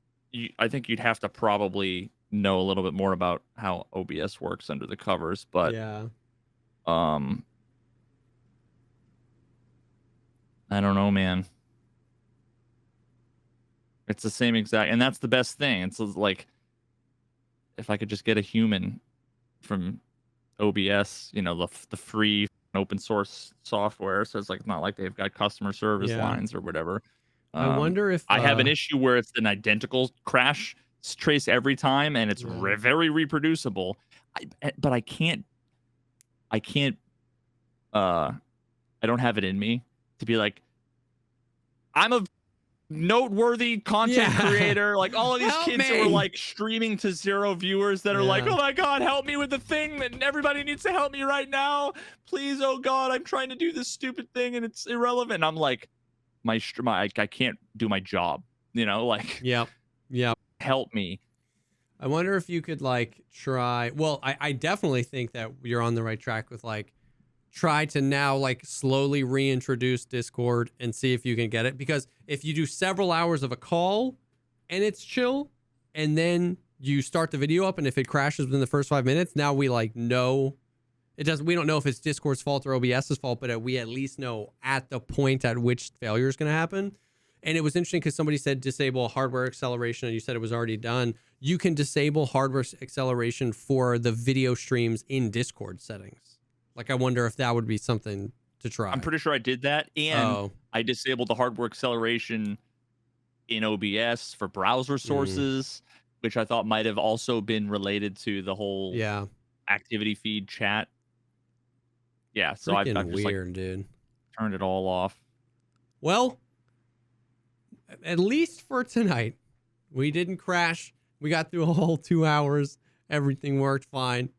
I think you'd have to probably know a little bit more about how OBS works under the covers, but yeah. I don't know, man. It's the same exact, and that's the best thing. It's like, if I could just get a human from OBS, you know, the free open source software, so it's like not like they've got customer service lines or whatever. I wonder if I have an issue where it's an identical crash trace every time, and it's very reproducible. But I don't have it in me to be like, I'm a noteworthy content creator. Like, all of these kids who are like streaming to 0 viewers that are like, oh my God, help me with the thing that everybody needs to help me right now. Please, oh God, I'm trying to do this stupid thing and it's irrelevant. And I'm like, I can't do my job, you know, like, yep. Help me. I wonder if you could like try, well, I definitely think that you're on the right track with like, try to now like slowly reintroduce Discord and see if you can get it. Because if you do several hours of a call and it's chill, and then you start the video up, and if it crashes within the first 5 minutes, now we like know it doesn't, we don't know if it's Discord's fault or OBS's fault, but we at least know at the point at which failure is going to happen. And it was interesting because somebody said disable hardware acceleration, and you said it was already done. You can disable hardware acceleration for the video streams in Discord settings. Like, I wonder if that would be something to try. I'm pretty sure I did that, and I disabled the hardware acceleration in OBS for browser sources, which I thought might have also been related to the whole activity feed chat. Yeah, so I've just weird, like, dude. Turned it all off. Well, at least for tonight, we didn't crash. We got through a whole 2 hours. Everything worked fine.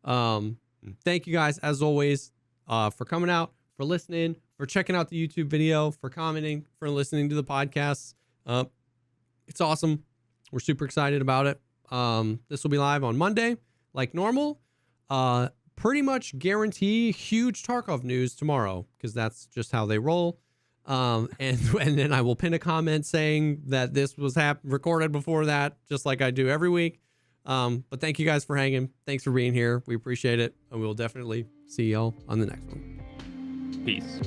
Thank you guys, as always, for coming out, for listening, for checking out the YouTube video, for commenting, for listening to the podcasts. It's awesome. We're super excited about it. This will be live on Monday, like normal. Pretty much guarantee huge Tarkov news tomorrow, because that's just how they roll. And then I will pin a comment saying that this was recorded before that, just like I do every week. But thank you guys for hanging. Thanks for being here. We appreciate it. And we'll definitely see y'all on the next one. Peace.